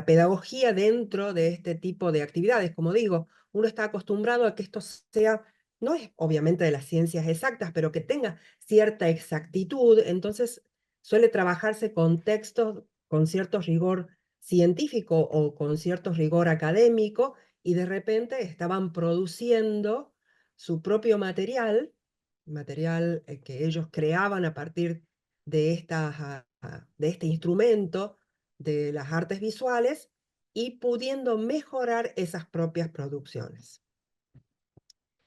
pedagogía dentro de este tipo de actividades. Como digo, uno está acostumbrado a que esto sea, no es obviamente de las ciencias exactas, pero que tenga cierta exactitud. Entonces suele trabajarse con textos con cierto rigor científico o con cierto rigor académico, y de repente estaban produciendo su propio material que ellos creaban a partir de este instrumento de las artes visuales, y pudiendo mejorar esas propias producciones.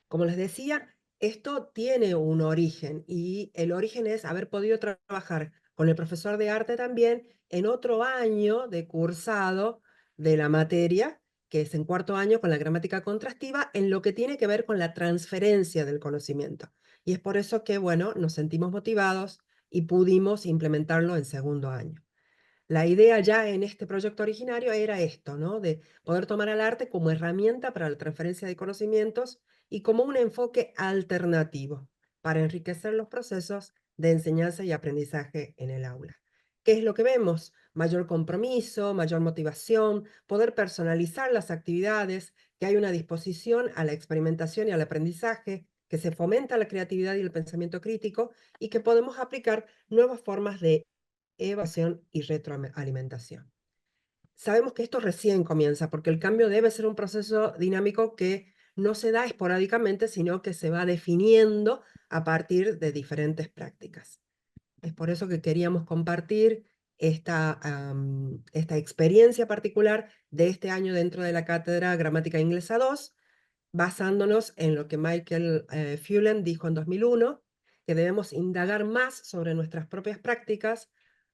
Como les decía, esto tiene un origen, y el origen es haber podido trabajar con el profesor de arte también en otro año de cursado de la materia, que es en cuarto año con la gramática contrastiva, en lo que tiene que ver con la transferencia del conocimiento. Y es por eso que, bueno, nos sentimos motivados y pudimos implementarlo en segundo año. La idea ya en este proyecto originario era esto, ¿no? De poder tomar al arte como herramienta para la transferencia de conocimientos y como un enfoque alternativo para enriquecer los procesos de enseñanza y aprendizaje en el aula. ¿Qué es lo que vemos? Mayor compromiso, mayor motivación, poder personalizar las actividades, que hay una disposición a la experimentación y al aprendizaje, que se fomenta la creatividad y el pensamiento crítico y que podemos aplicar nuevas formas de evasión y retroalimentación. Sabemos que esto recién comienza porque el cambio debe ser un proceso dinámico que no se da esporádicamente, sino que se va definiendo a partir de diferentes prácticas. Es por eso que queríamos compartir esta experiencia particular de este año dentro de la Cátedra Gramática Inglesa 2, basándonos en lo que Michael Phelan dijo en 2001, que debemos indagar más sobre nuestras propias prácticas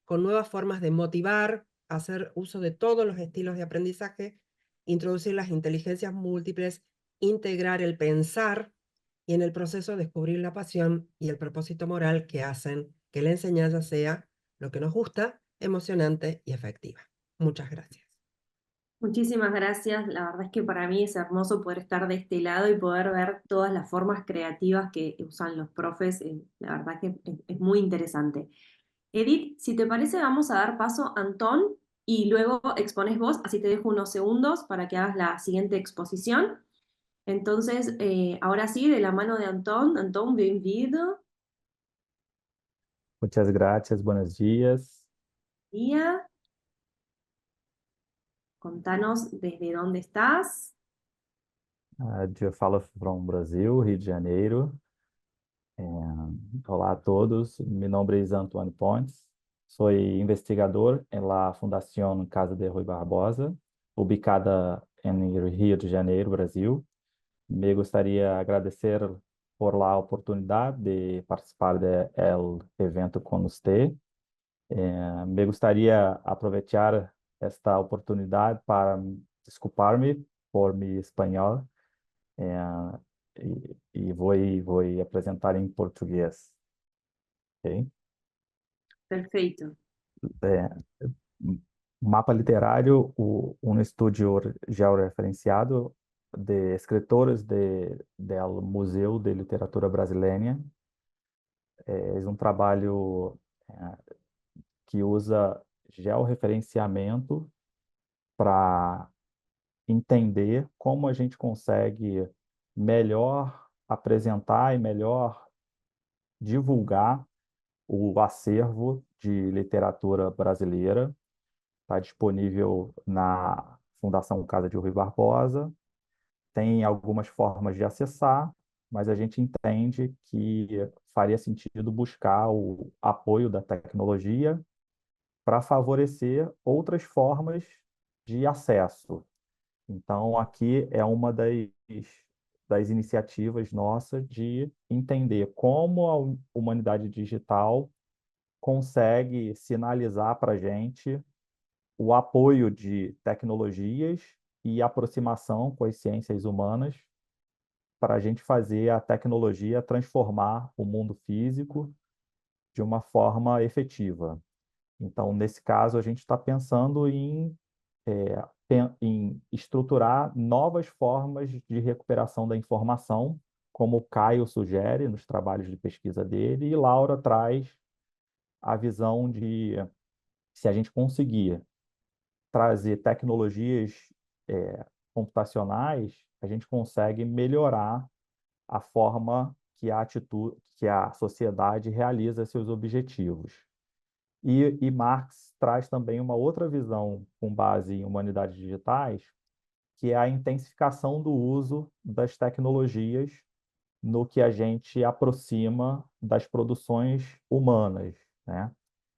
con nuevas formas de motivar, hacer uso de todos los estilos de aprendizaje, introducir las inteligencias múltiples, integrar el pensar y en el proceso descubrir la pasión y el propósito moral que hacen que la enseñanza sea lo que nos gusta, emocionante y efectiva. Muchas gracias. Muchísimas gracias. La verdad es que para mí es hermoso poder estar de este lado y poder ver todas las formas creativas que usan los profes. La verdad que es muy interesante. Edith, si te parece, vamos a dar paso a Antón y luego expones vos, así te dejo unos segundos para que hagas la siguiente exposición. Entonces, ahora sí, de la mano de Antón. Antón, bienvenido. Muchas gracias, buenos días. Día. Contanos desde dónde estás. Eu falo from Brasil, Rio de Janeiro. Olá a todos, meu nome é Antônio Pontes. Sou investigador na Fundação Casa de Rui Barbosa, ubicada em Rio de Janeiro, Brasil. Me gostaria de agradecer por la oportunidade de participar do evento com você. Me gostaria aproveitar esta oportunidade para desculpar-me por meu espanhol e vou apresentar em português. Ok? Perfecto. Mapa literário, um estúdio georreferenciado de escritores do Museu de Literatura Brasileira. É um trabalho que usa georreferenciamento para entender como a gente consegue melhor apresentar e melhor divulgar o acervo de literatura brasileira. Está disponível na Fundação Casa de Rui Barbosa. Tem algumas formas de acessar, mas a gente entende que faria sentido buscar o apoio da tecnologia para favorecer outras formas de acesso. Então, aqui é uma das iniciativas nossas de entender como a humanidade digital consegue sinalizar para a gente o apoio de tecnologias e aproximação com as ciências humanas para a gente fazer a tecnologia transformar o mundo físico de uma forma efetiva. Então, nesse caso, a gente está pensando em estruturar novas formas de recuperação da informação, como o Caio sugere nos trabalhos de pesquisa dele, e Laura traz a visão de se a gente conseguir trazer tecnologias computacionais, a gente consegue melhorar a forma que a sociedade realiza seus objetivos. E Marx traz também uma outra visão com base em humanidades digitais, que é a intensificação do uso das tecnologias no que a gente aproxima das produções humanas, né?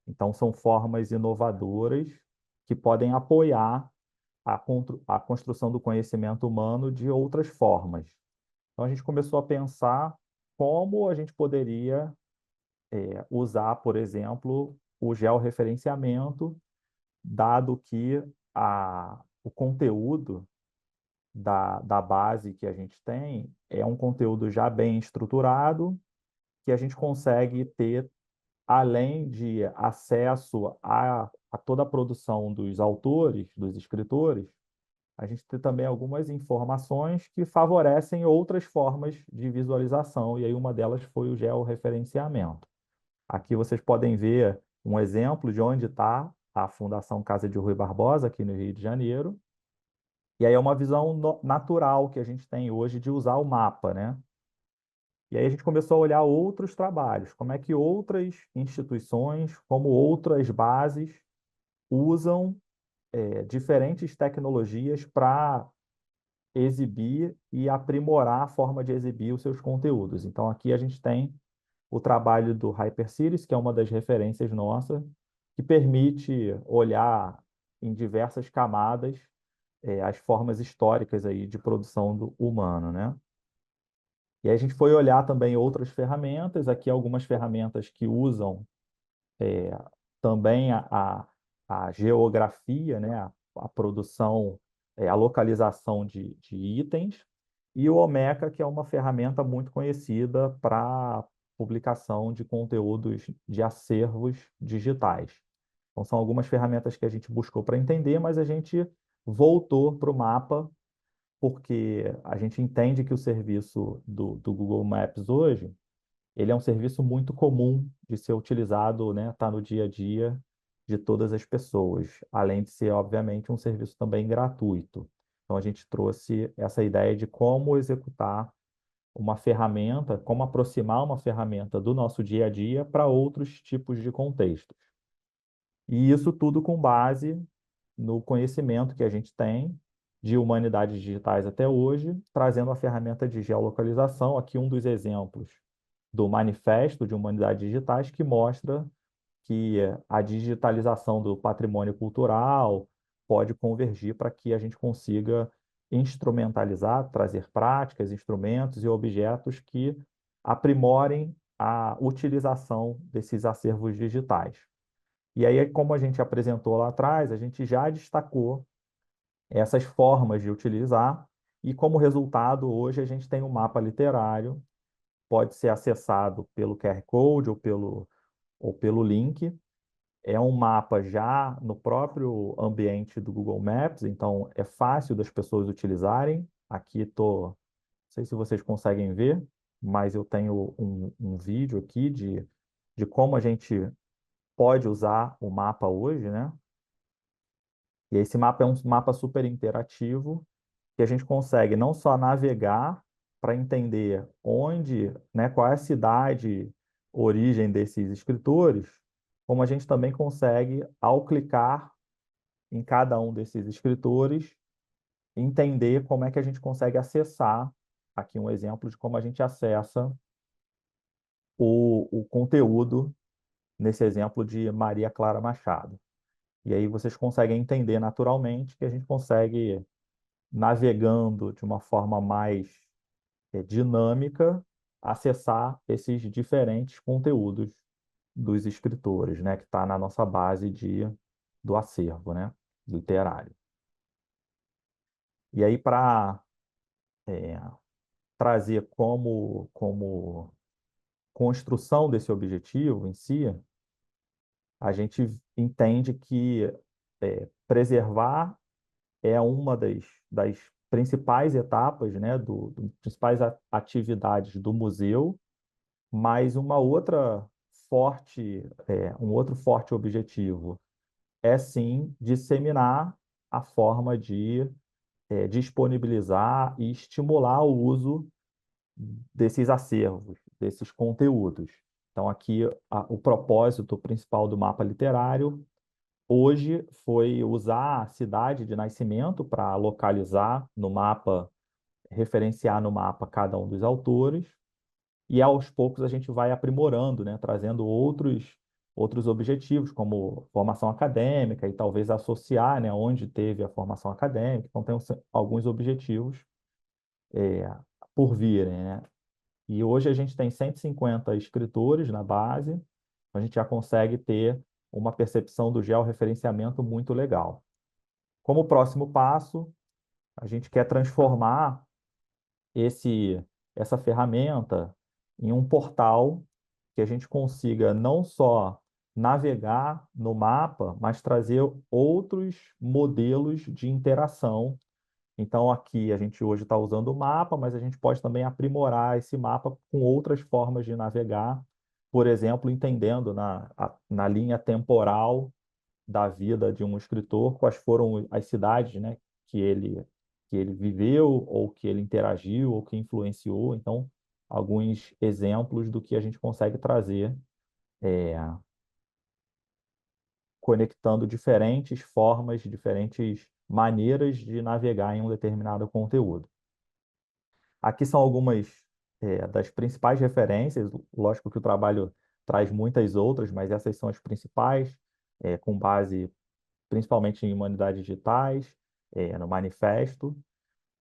Então, são formas inovadoras que podem apoiar a construção do conhecimento humano de outras formas. Então, a gente começou a pensar como a gente poderia usar, por exemplo, o georreferenciamento, dado que o conteúdo da base que a gente tem é um conteúdo já bem estruturado, que a gente consegue ter, além de acesso a toda a produção dos autores, dos escritores, a gente tem também algumas informações que favorecem outras formas de visualização, e aí uma delas foi o georreferenciamento. Aqui vocês podem ver um exemplo de onde está a Fundação Casa de Rui Barbosa, aqui no Rio de Janeiro. E aí é uma visão natural que a gente tem hoje de usar o mapa, né? E aí a gente começou a olhar outros trabalhos, como é que outras instituições, como outras bases usam diferentes tecnologias para exibir e aprimorar a forma de exibir os seus conteúdos. Então aqui a gente tem o trabalho do HyperCities, que é uma das referências nossas, que permite olhar em diversas camadas as formas históricas aí de produção do humano, né? E aí a gente foi olhar também outras ferramentas, aqui algumas ferramentas que usam também a geografia, né? A produção, a localização de itens, e o Omeka, que é uma ferramenta muito conhecida para publicação de conteúdos de acervos digitais. Então, são algumas ferramentas que a gente buscou para entender, mas a gente voltou para o mapa, porque a gente entende que o serviço do Google Maps hoje, ele é um serviço muito comum de ser utilizado, né, tá no dia a dia de todas as pessoas, além de ser, obviamente, um serviço também gratuito. Então, a gente trouxe essa ideia de como executar uma ferramenta, como aproximar uma ferramenta do nosso dia a dia para outros tipos de contextos. E isso tudo com base no conhecimento que a gente tem de humanidades digitais até hoje, trazendo a ferramenta de geolocalização. Aqui um dos exemplos do Manifesto de Humanidades Digitais, que mostra que a digitalização do patrimônio cultural pode convergir para que a gente consiga instrumentalizar, trazer práticas, instrumentos e objetos que aprimorem a utilização desses acervos digitais. E aí, como a gente apresentou lá atrás, a gente já destacou essas formas de utilizar, e como resultado, hoje a gente tem um mapa literário, pode ser acessado pelo QR Code ou pelo link. É um mapa já no próprio ambiente do Google Maps, então é fácil das pessoas utilizarem. Aqui estou, não sei se vocês conseguem ver, mas eu tenho um vídeo aqui de como a gente pode usar o mapa hoje, né? E esse mapa é um mapa super interativo, que a gente consegue não só navegar para entender onde, né, qual é a cidade, origem desses escritores, como a gente também consegue, ao clicar em cada um desses escritores, entender como é que a gente consegue acessar, aqui um exemplo de como a gente acessa o conteúdo, nesse exemplo de Maria Clara Machado. E aí vocês conseguem entender naturalmente que a gente consegue, navegando de uma forma mais dinâmica, acessar esses diferentes conteúdos dos escritores, né, que está na nossa base do acervo, né, literário. E aí, para trazer como construção desse objetivo em si, a gente entende que preservar é uma das principais etapas, né, principais atividades do museu, mas um outro forte objetivo é sim disseminar a forma de disponibilizar e estimular o uso desses acervos, desses conteúdos. Então, aqui, o propósito principal do mapa literário hoje foi usar a cidade de nascimento para localizar no mapa, referenciar no mapa cada um dos autores, e aos poucos a gente vai aprimorando, né, trazendo outros objetivos, como formação acadêmica, e talvez associar, né, onde teve a formação acadêmica. Então, tem alguns objetivos por virem, né? E hoje a gente tem 150 escritores na base, a gente já consegue ter uma percepção do georreferenciamento muito legal. Como próximo passo, a gente quer transformar essa ferramenta em um portal que a gente consiga não só navegar no mapa, mas trazer outros modelos de interação. Então, aqui a gente hoje está usando o mapa, mas a gente pode também aprimorar esse mapa com outras formas de navegar, por exemplo, entendendo na linha temporal da vida de um escritor, quais foram as cidades, né, que ele viveu, ou que ele interagiu, ou que influenciou. Então, alguns exemplos do que a gente consegue trazer, conectando diferentes formas, diferentes maneiras de navegar em um determinado conteúdo. Aqui são algumas das principais referências, lógico que o trabalho traz muitas outras, mas essas são as principais, com base principalmente em humanidades digitais, no manifesto,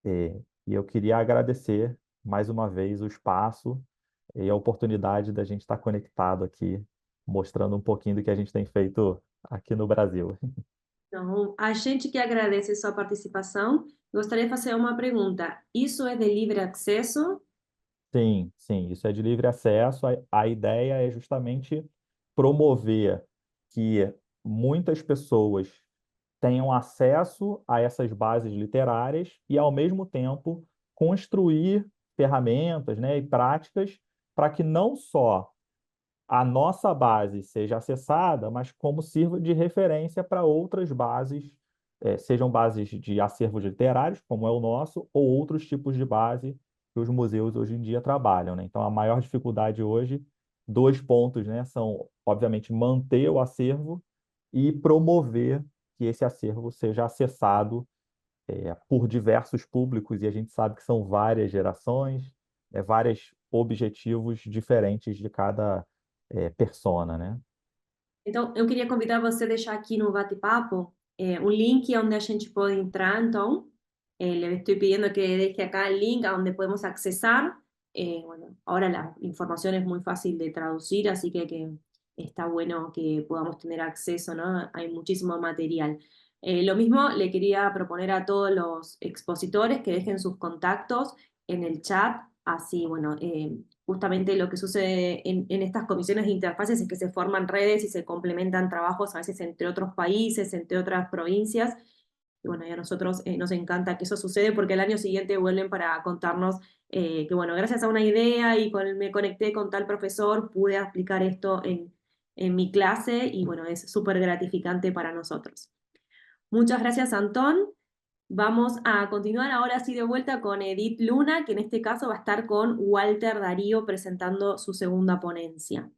e eu queria agradecer mais uma vez o espaço e a oportunidade da gente estar conectado aqui, mostrando um pouquinho do que a gente tem feito aqui no Brasil. Então, a gente que agradece sua participação, gostaria de fazer uma pergunta. Isso é de livre acesso? Sim, sim, isso é de livre acesso. A ideia é justamente promover que muitas pessoas tenham acesso a essas bases literárias e, ao mesmo tempo, construir ferramentas, né, e práticas para que não só a nossa base seja acessada, mas como sirva de referência para outras bases, sejam bases de acervos literários, como é o nosso, ou outros tipos de base que os museus hoje em dia trabalham, né? Então, a maior dificuldade hoje, dois pontos, né, são, obviamente, manter o acervo e promover que esse acervo seja acessado por diversos públicos, e a gente sabe que são várias gerações, vários objetivos diferentes de cada persona, né? Então, eu queria convidar você a deixar aqui no bate-papo um link onde a gente pode entrar. Então, le estoy pidiendo que deje acá el link a donde podemos accesar. Bueno, ahora la información es muy fácil de traducir, así que está bueno que podamos tener acceso, ¿no? Hay muchísimo material. Lo mismo le quería proponer a todos los expositores que dejen sus contactos en el chat, así, bueno, justamente lo que sucede en estas comisiones de interfaces es que se forman redes y se complementan trabajos a veces entre otros países, entre otras provincias. Y bueno, y a nosotros nos encanta que eso sucede porque el año siguiente vuelven para contarnos que, bueno, gracias a una idea y me conecté con tal profesor, pude aplicar esto en mi clase y bueno, es súper gratificante para nosotros. Muchas gracias, Antón. Vamos a continuar ahora sí de vuelta con Edith Luna, que en este caso va a estar con Walter Darío presentando su segunda ponencia.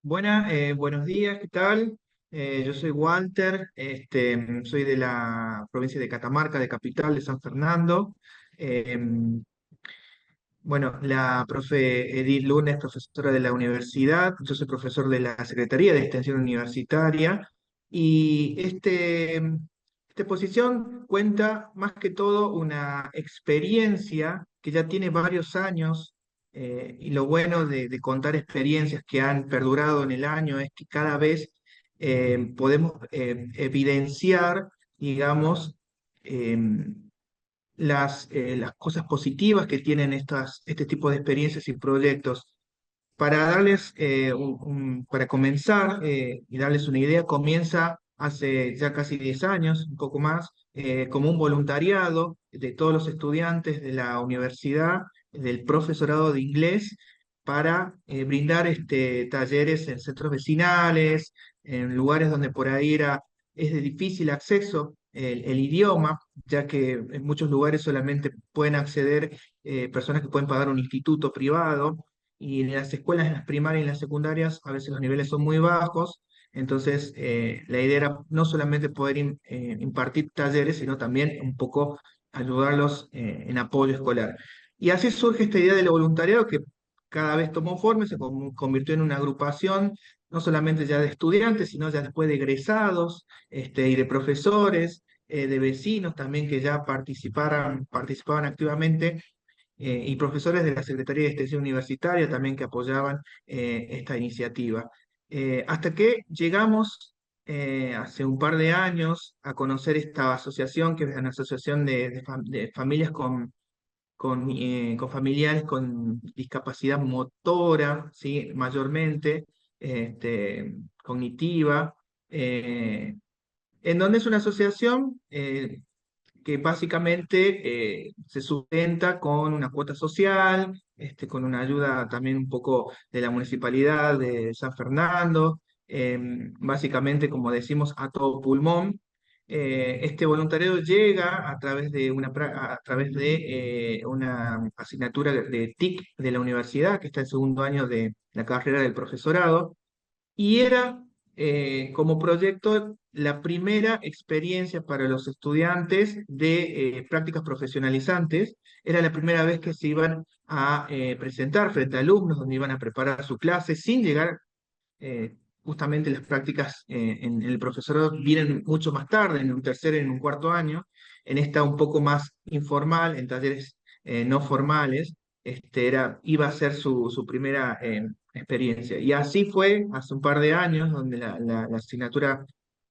Buenos días, ¿qué tal? Yo soy Walter, soy de la provincia de Catamarca, de Capital, de San Fernando. Bueno, la profe Edith Luna es profesora de la universidad, yo soy profesor de la Secretaría de Extensión Universitaria y esta exposición cuenta más que todo una experiencia que ya tiene varios años y lo bueno de contar experiencias que han perdurado en el año es que cada vez podemos evidenciar, digamos, las cosas positivas que tienen este tipo de experiencias y proyectos. Para darles, para comenzar y darles una idea, comienza hace ya casi 10 años, un poco más, como un voluntariado de todos los estudiantes de la universidad, del profesorado de inglés, para brindar talleres en centros vecinales, en lugares donde por ahí es de difícil acceso el idioma, ya que en muchos lugares solamente pueden acceder personas que pueden pagar un instituto privado y en las escuelas, en las primarias y en las secundarias, a veces los niveles son muy bajos. Entonces, la idea era no solamente poder impartir talleres, sino también un poco ayudarlos en apoyo escolar. Y así surge esta idea del voluntariado que cada vez tomó forma, se convirtió en una agrupación, no solamente ya de estudiantes, sino ya después de egresados y de profesores, de vecinos también que ya participaban activamente y profesores de la Secretaría de Extensión Universitaria también que apoyaban esta iniciativa. Hasta que llegamos hace un par de años a conocer esta asociación, que es una asociación de familias con familiares con discapacidad motora, ¿sí? Mayormente, cognitiva, en donde es una asociación que básicamente se sustenta con una cuota social, con una ayuda también un poco de la municipalidad de San Fernando, básicamente, como decimos, a todo pulmón. este voluntariado llega a través de una asignatura de TIC de la universidad, que está en segundo año de la carrera del profesorado, y era como proyecto la primera experiencia para los estudiantes de prácticas profesionalizantes. Era la primera vez que se iban a presentar frente a alumnos, donde iban a preparar su clase sin llegar justamente las prácticas en el profesorado vienen mucho más tarde, en un tercer y en un cuarto año, en esta un poco más informal, en talleres no formales, iba a ser su primera experiencia. Y así fue hace un par de años, donde la asignatura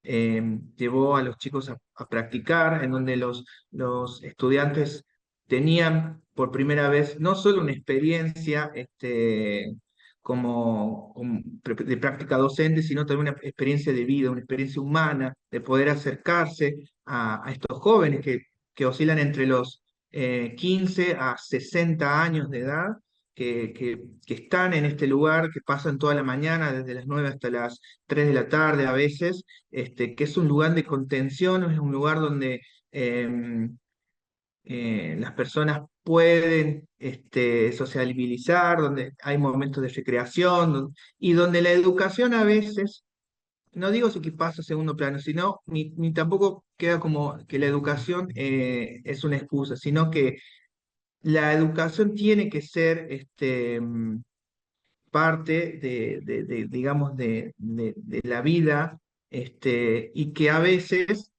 llevó a los chicos a practicar, en donde los estudiantes tenían por primera vez no solo una experiencia de práctica docente, sino también una experiencia de vida, una experiencia humana, de poder acercarse a estos jóvenes que oscilan entre los 15 a 60 años de edad, que están en este lugar, que pasan toda la mañana, desde las 9 hasta las 3 de la tarde a veces, que es un lugar de contención, es un lugar donde las personas pueden sociabilizar, donde hay momentos de recreación, y donde la educación a veces, no digo si que pasa a segundo plano, sino ni tampoco queda como que la educación es una excusa, sino que la educación tiene que ser parte digamos, de la vida, y que a veces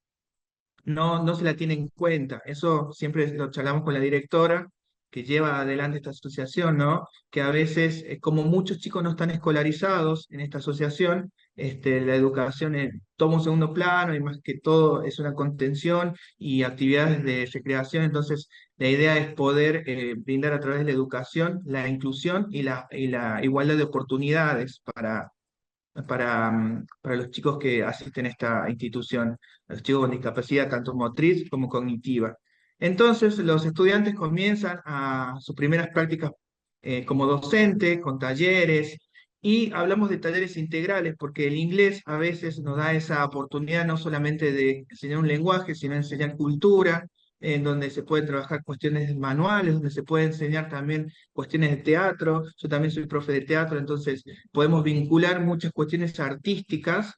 no se la tiene en cuenta. Eso siempre lo charlamos con la directora que lleva adelante esta asociación, ¿no? Que a veces, como muchos chicos no están escolarizados en esta asociación, la educación toma un segundo plano y más que todo es una contención y actividades de recreación. Entonces, la idea es poder brindar a través de la educación la inclusión y la igualdad de oportunidades para los chicos que asisten a esta institución, los chicos con discapacidad tanto motriz como cognitiva. Entonces, los estudiantes comienzan a sus primeras prácticas como docente, con talleres, y hablamos de talleres integrales, porque el inglés a veces nos da esa oportunidad no solamente de enseñar un lenguaje, sino enseñar cultura, en donde se pueden trabajar cuestiones manuales, donde se puede enseñar también cuestiones de teatro. Yo también soy profe de teatro, entonces podemos vincular muchas cuestiones artísticas,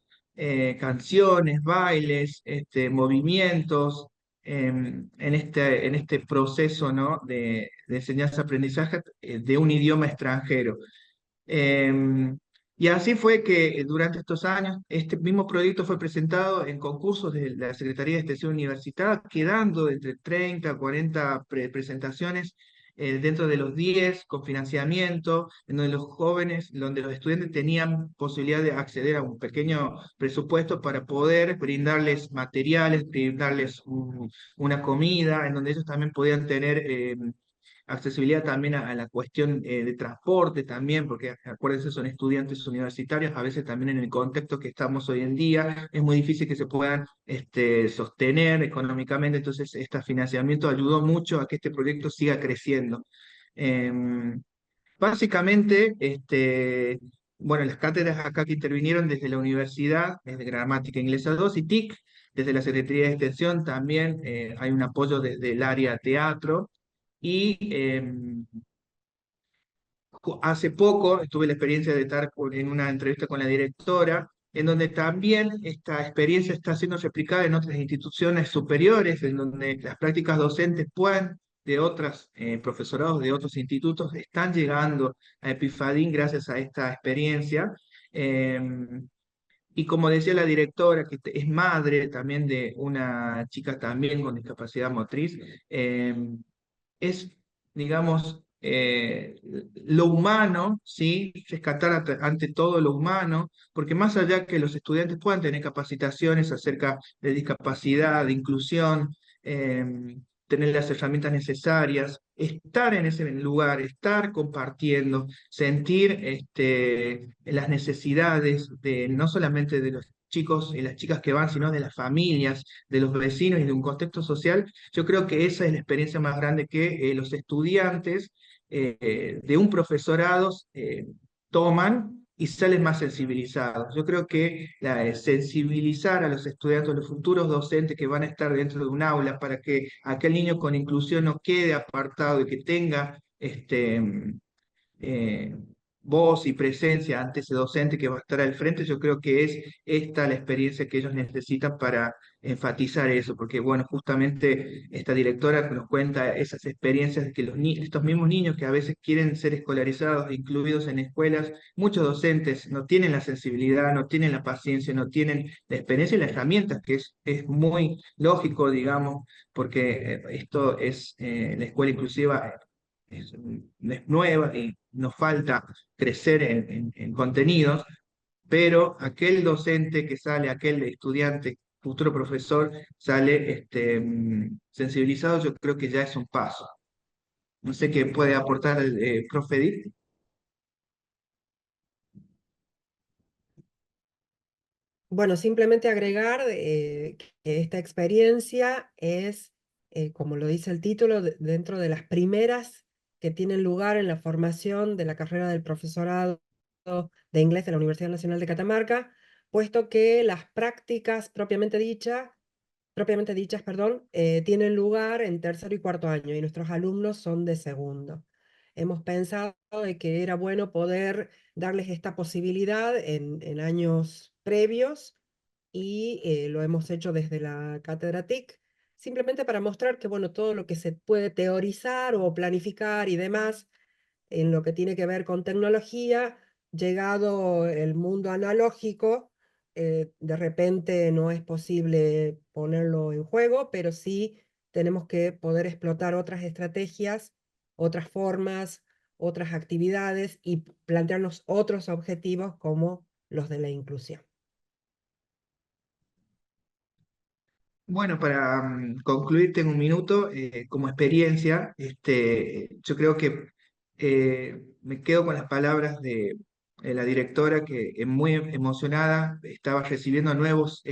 canciones, bailes, movimientos, en este proceso, ¿no? de enseñanza-aprendizaje de un idioma extranjero. Em, y así fue que durante estos años este mismo proyecto fue presentado en concursos de la Secretaría de Extensión Universitaria, quedando entre 30 a 40 presentaciones dentro de los 10 con financiamiento, en donde los jóvenes, donde los estudiantes tenían posibilidad de acceder a un pequeño presupuesto para poder brindarles materiales, brindarles una comida, en donde ellos también podían tener accesibilidad también a la cuestión de transporte también, porque acuérdense, son estudiantes universitarios, a veces también en el contexto que estamos hoy en día, es muy difícil que se puedan sostener económicamente, entonces este financiamiento ayudó mucho a que este proyecto siga creciendo. Básicamente, bueno, las cátedras acá que intervinieron desde la universidad, desde Gramática Inglesa 2 y TIC, desde la Secretaría de Extensión también hay un apoyo desde el área teatro, y hace poco tuve la experiencia de estar en una entrevista con la directora, en donde también esta experiencia está siendo replicada en otras instituciones superiores, en donde las prácticas docentes puedan, de otros profesorados de otros institutos, están llegando a Epifadín gracias a esta experiencia. Y como decía la directora, que es madre también de una chica también con discapacidad motriz, es, digamos, lo humano, ¿sí? Rescatar ante todo lo humano, porque más allá que los estudiantes puedan tener capacitaciones acerca de discapacidad, de inclusión, tener las herramientas necesarias, estar en ese lugar, estar compartiendo, sentir las necesidades no solamente de los chicos y las chicas que van, sino de las familias, de los vecinos y de un contexto social. Yo creo que esa es la experiencia más grande que los estudiantes de un profesorado toman y salen más sensibilizados. Yo creo que sensibilizar a los estudiantes, los futuros docentes que van a estar dentro de un aula, para que aquel niño con inclusión no quede apartado y que tenga eh, voz y presencia ante ese docente que va a estar al frente, yo creo que es esta la experiencia que ellos necesitan para enfatizar eso, porque bueno, justamente esta directora nos cuenta esas experiencias de que estos mismos niños que a veces quieren ser escolarizados, incluidos en escuelas, muchos docentes no tienen la sensibilidad, no tienen la paciencia, no tienen la experiencia y las herramientas, que es muy lógico, digamos, porque esto es la escuela inclusiva es, es nueva y nos falta crecer en contenidos, pero aquel docente que sale, aquel estudiante, futuro profesor, sale sensibilizado, yo creo que ya es un paso. No sé qué puede aportar el profe Edith. Bueno, simplemente agregar que esta experiencia es, como lo dice el título, dentro de las primeras que tienen lugar en la formación de la carrera del profesorado de inglés de la Universidad Nacional de Catamarca, puesto que las prácticas propiamente dichas, perdón, tienen lugar en tercero y cuarto año y nuestros alumnos son de segundo. Hemos pensado de que era bueno poder darles esta posibilidad en años previos y lo hemos hecho desde la cátedra TIC, simplemente para mostrar que, bueno, todo lo que se puede teorizar o planificar y demás en lo que tiene que ver con tecnología, llegado el mundo analógico, de repente no es posible ponerlo en juego, pero sí tenemos que poder explotar otras estrategias, otras formas, otras actividades y plantearnos otros objetivos como los de la inclusión. Bueno, para concluir, tengo un minuto como experiencia. Yo creo que me quedo con las palabras de la directora, que muy emocionada estaba recibiendo nuevos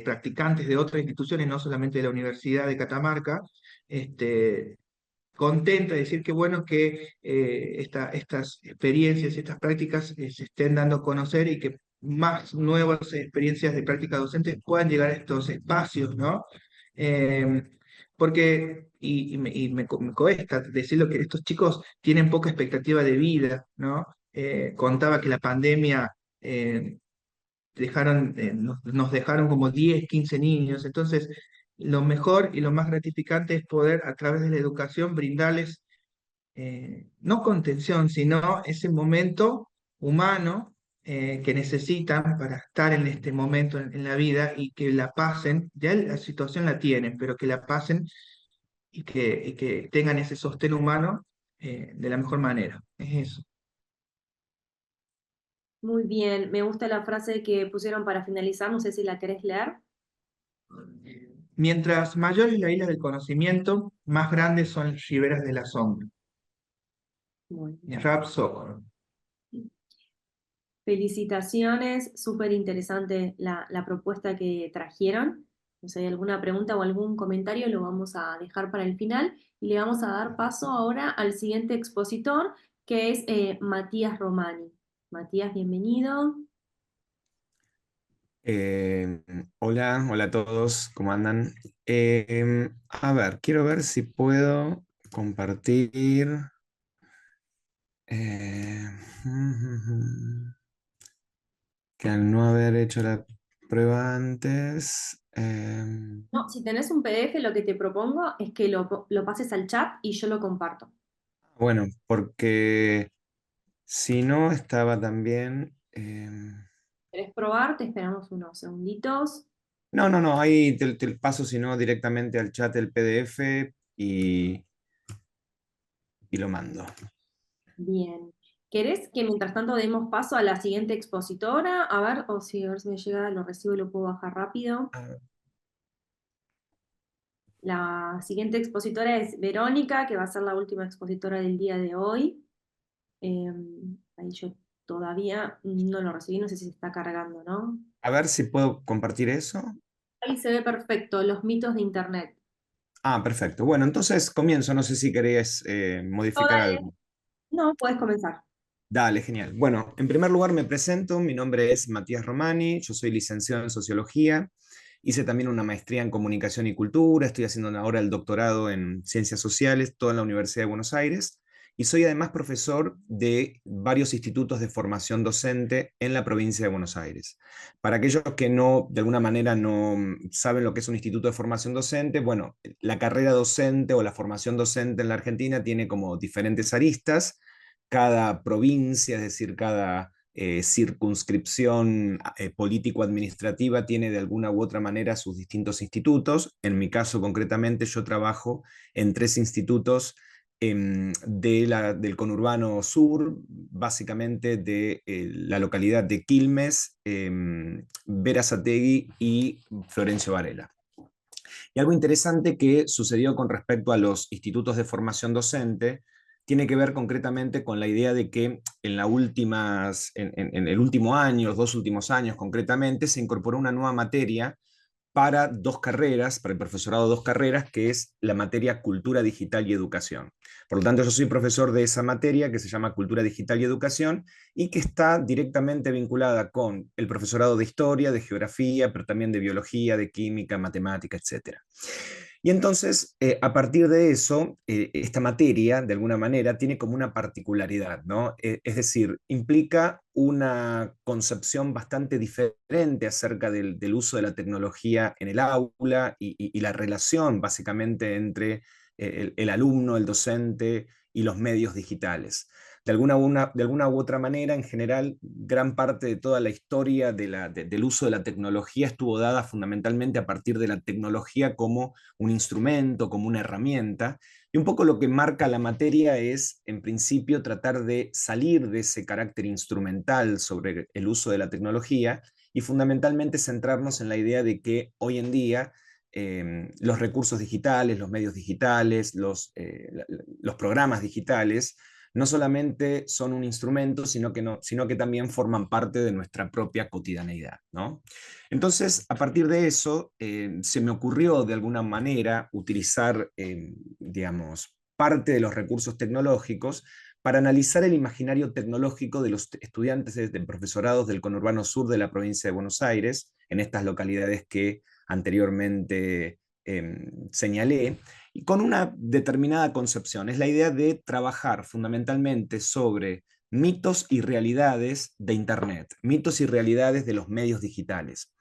practicantes de otras instituciones, no solamente de la Universidad de Catamarca. Este, Contenta de decir que bueno que estas experiencias, estas prácticas se estén dando a conocer y que más nuevas experiencias de práctica docente puedan llegar a estos espacios, ¿no? Eh, Porque, me cuesta decirlo, que estos chicos tienen poca expectativa de vida, ¿no? Contaba que la pandemia nos dejaron como 10 15 niños. Entonces, lo mejor y lo más gratificante es poder, a través de la educación, brindarles no contención, sino ese momento humano que necesitan para estar en este momento en la vida, y que la pasen. Ya la situación la tienen, pero que la pasen y que tengan ese sostén humano de la mejor manera. Es eso. Muy bien, me gusta la frase que pusieron para finalizar, no sé si la querés leer. Mientras mayor es la isla del conocimiento, más grandes son las riberas del asombro. Muy bien. Rap Sokor. Felicitaciones, súper interesante la propuesta que trajeron. Si hay alguna pregunta o algún comentario, lo vamos a dejar para el final y le vamos a dar paso ahora al siguiente expositor, que es Matías Romani. Matías, bienvenido. Eh, hola a todos, ¿cómo andan? A ver, quiero ver si puedo compartir. eh, que al no haber hecho la prueba antes. No, si tenés un PDF, lo que te propongo es que lo pases al chat y yo lo comparto. Bueno, porque si no estaba también. ¿Querés probar? Te esperamos unos segunditos. No, ahí te paso, si no, directamente al chat el PDF y lo mando. Bien. ¿Querés que mientras tanto demos paso a la siguiente expositora? A ver, o si a ver si me llega, lo recibo y lo puedo bajar rápido. A ver. La siguiente expositora es Verónica, que va a ser la última expositora del día de hoy. Ahí yo todavía no lo recibí, no sé si se está cargando, ¿no? A ver si puedo compartir eso. Ahí se ve perfecto, los mitos de Internet. Ah, perfecto. Bueno, entonces comienzo. No sé si querés No, modificar dale. algo. No, puedes comenzar. Dale, genial. Bueno, en primer lugar me presento, mi nombre es Matías Romani, yo soy licenciado en Sociología, hice también una maestría en Comunicación y Cultura, estoy haciendo ahora el doctorado en Ciencias Sociales, todo en la Universidad de Buenos Aires, y soy además profesor de varios institutos de formación docente en la provincia de Buenos Aires. Para aquellos que no, de alguna manera, no saben lo que es un instituto de formación docente, bueno, la carrera docente o la formación docente en la Argentina tiene como diferentes aristas. Cada provincia, es decir, cada circunscripción político-administrativa tiene de alguna u otra manera sus distintos institutos. En mi caso, concretamente, yo trabajo en 3 institutos del conurbano sur, básicamente de la localidad de Quilmes, Berazategui y Florencio Varela. Y algo interesante que sucedió con respecto a los institutos de formación docente tiene que ver concretamente con la idea de que en el último año, los 2 últimos años concretamente, se incorporó una nueva materia para 2 carreras, para el profesorado 2 carreras, que es la materia Cultura Digital y Educación. Por lo tanto, yo soy profesor de esa materia que se llama Cultura Digital y Educación y que está directamente vinculada con el profesorado de Historia, de Geografía, pero también de Biología, de Química, Matemática, etc. Y entonces, a partir de eso, esta materia, de alguna manera, tiene como una particularidad, ¿no? Es decir, implica una concepción bastante diferente acerca del uso de la tecnología en el aula y la relación, básicamente, entre el alumno, el docente y los medios digitales. De alguna u otra manera, en general, gran parte de toda la historia del uso de la tecnología estuvo dada fundamentalmente a partir de la tecnología como un instrumento, como una herramienta, y un poco lo que marca la materia es, en principio, tratar de salir de ese carácter instrumental sobre el uso de la tecnología y fundamentalmente centrarnos en la idea de que hoy en día los recursos digitales, los medios digitales, los programas digitales, no solamente son un instrumento, sino que también forman parte de nuestra propia cotidianeidad, ¿no? Entonces, a partir de eso, se me ocurrió de alguna manera utilizar, digamos, parte de los recursos tecnológicos para analizar el imaginario tecnológico de los estudiantes de profesorados del conurbano sur de la provincia de Buenos Aires, en estas localidades que anteriormente señalé, y con una determinada concepción. Es la idea de trabajar fundamentalmente sobre mitos y realidades de Internet, mitos y realidades de los medios digitales.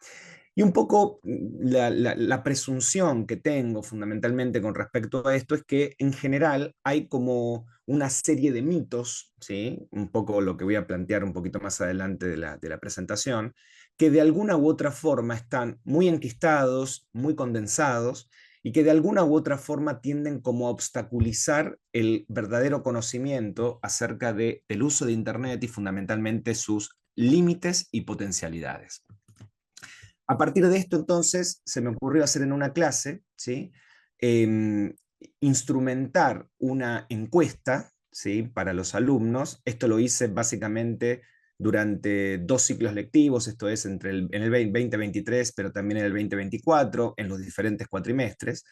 Y un poco la presunción que tengo fundamentalmente con respecto a esto es que en general hay como una serie de mitos, ¿sí? Un poco lo que voy a plantear un poquito más adelante de la presentación, que de alguna u otra forma están muy enquistados, muy condensados, y que de alguna u otra forma tienden como a obstaculizar el verdadero conocimiento acerca del uso de Internet y fundamentalmente sus límites y potencialidades. A partir de esto, entonces, se me ocurrió hacer en una clase, ¿sí? Instrumentar una encuesta, ¿sí? Para los alumnos. Esto lo hice básicamente durante 2 ciclos lectivos, esto es en el 2023, pero también en el 2024, en los diferentes cuatrimestres.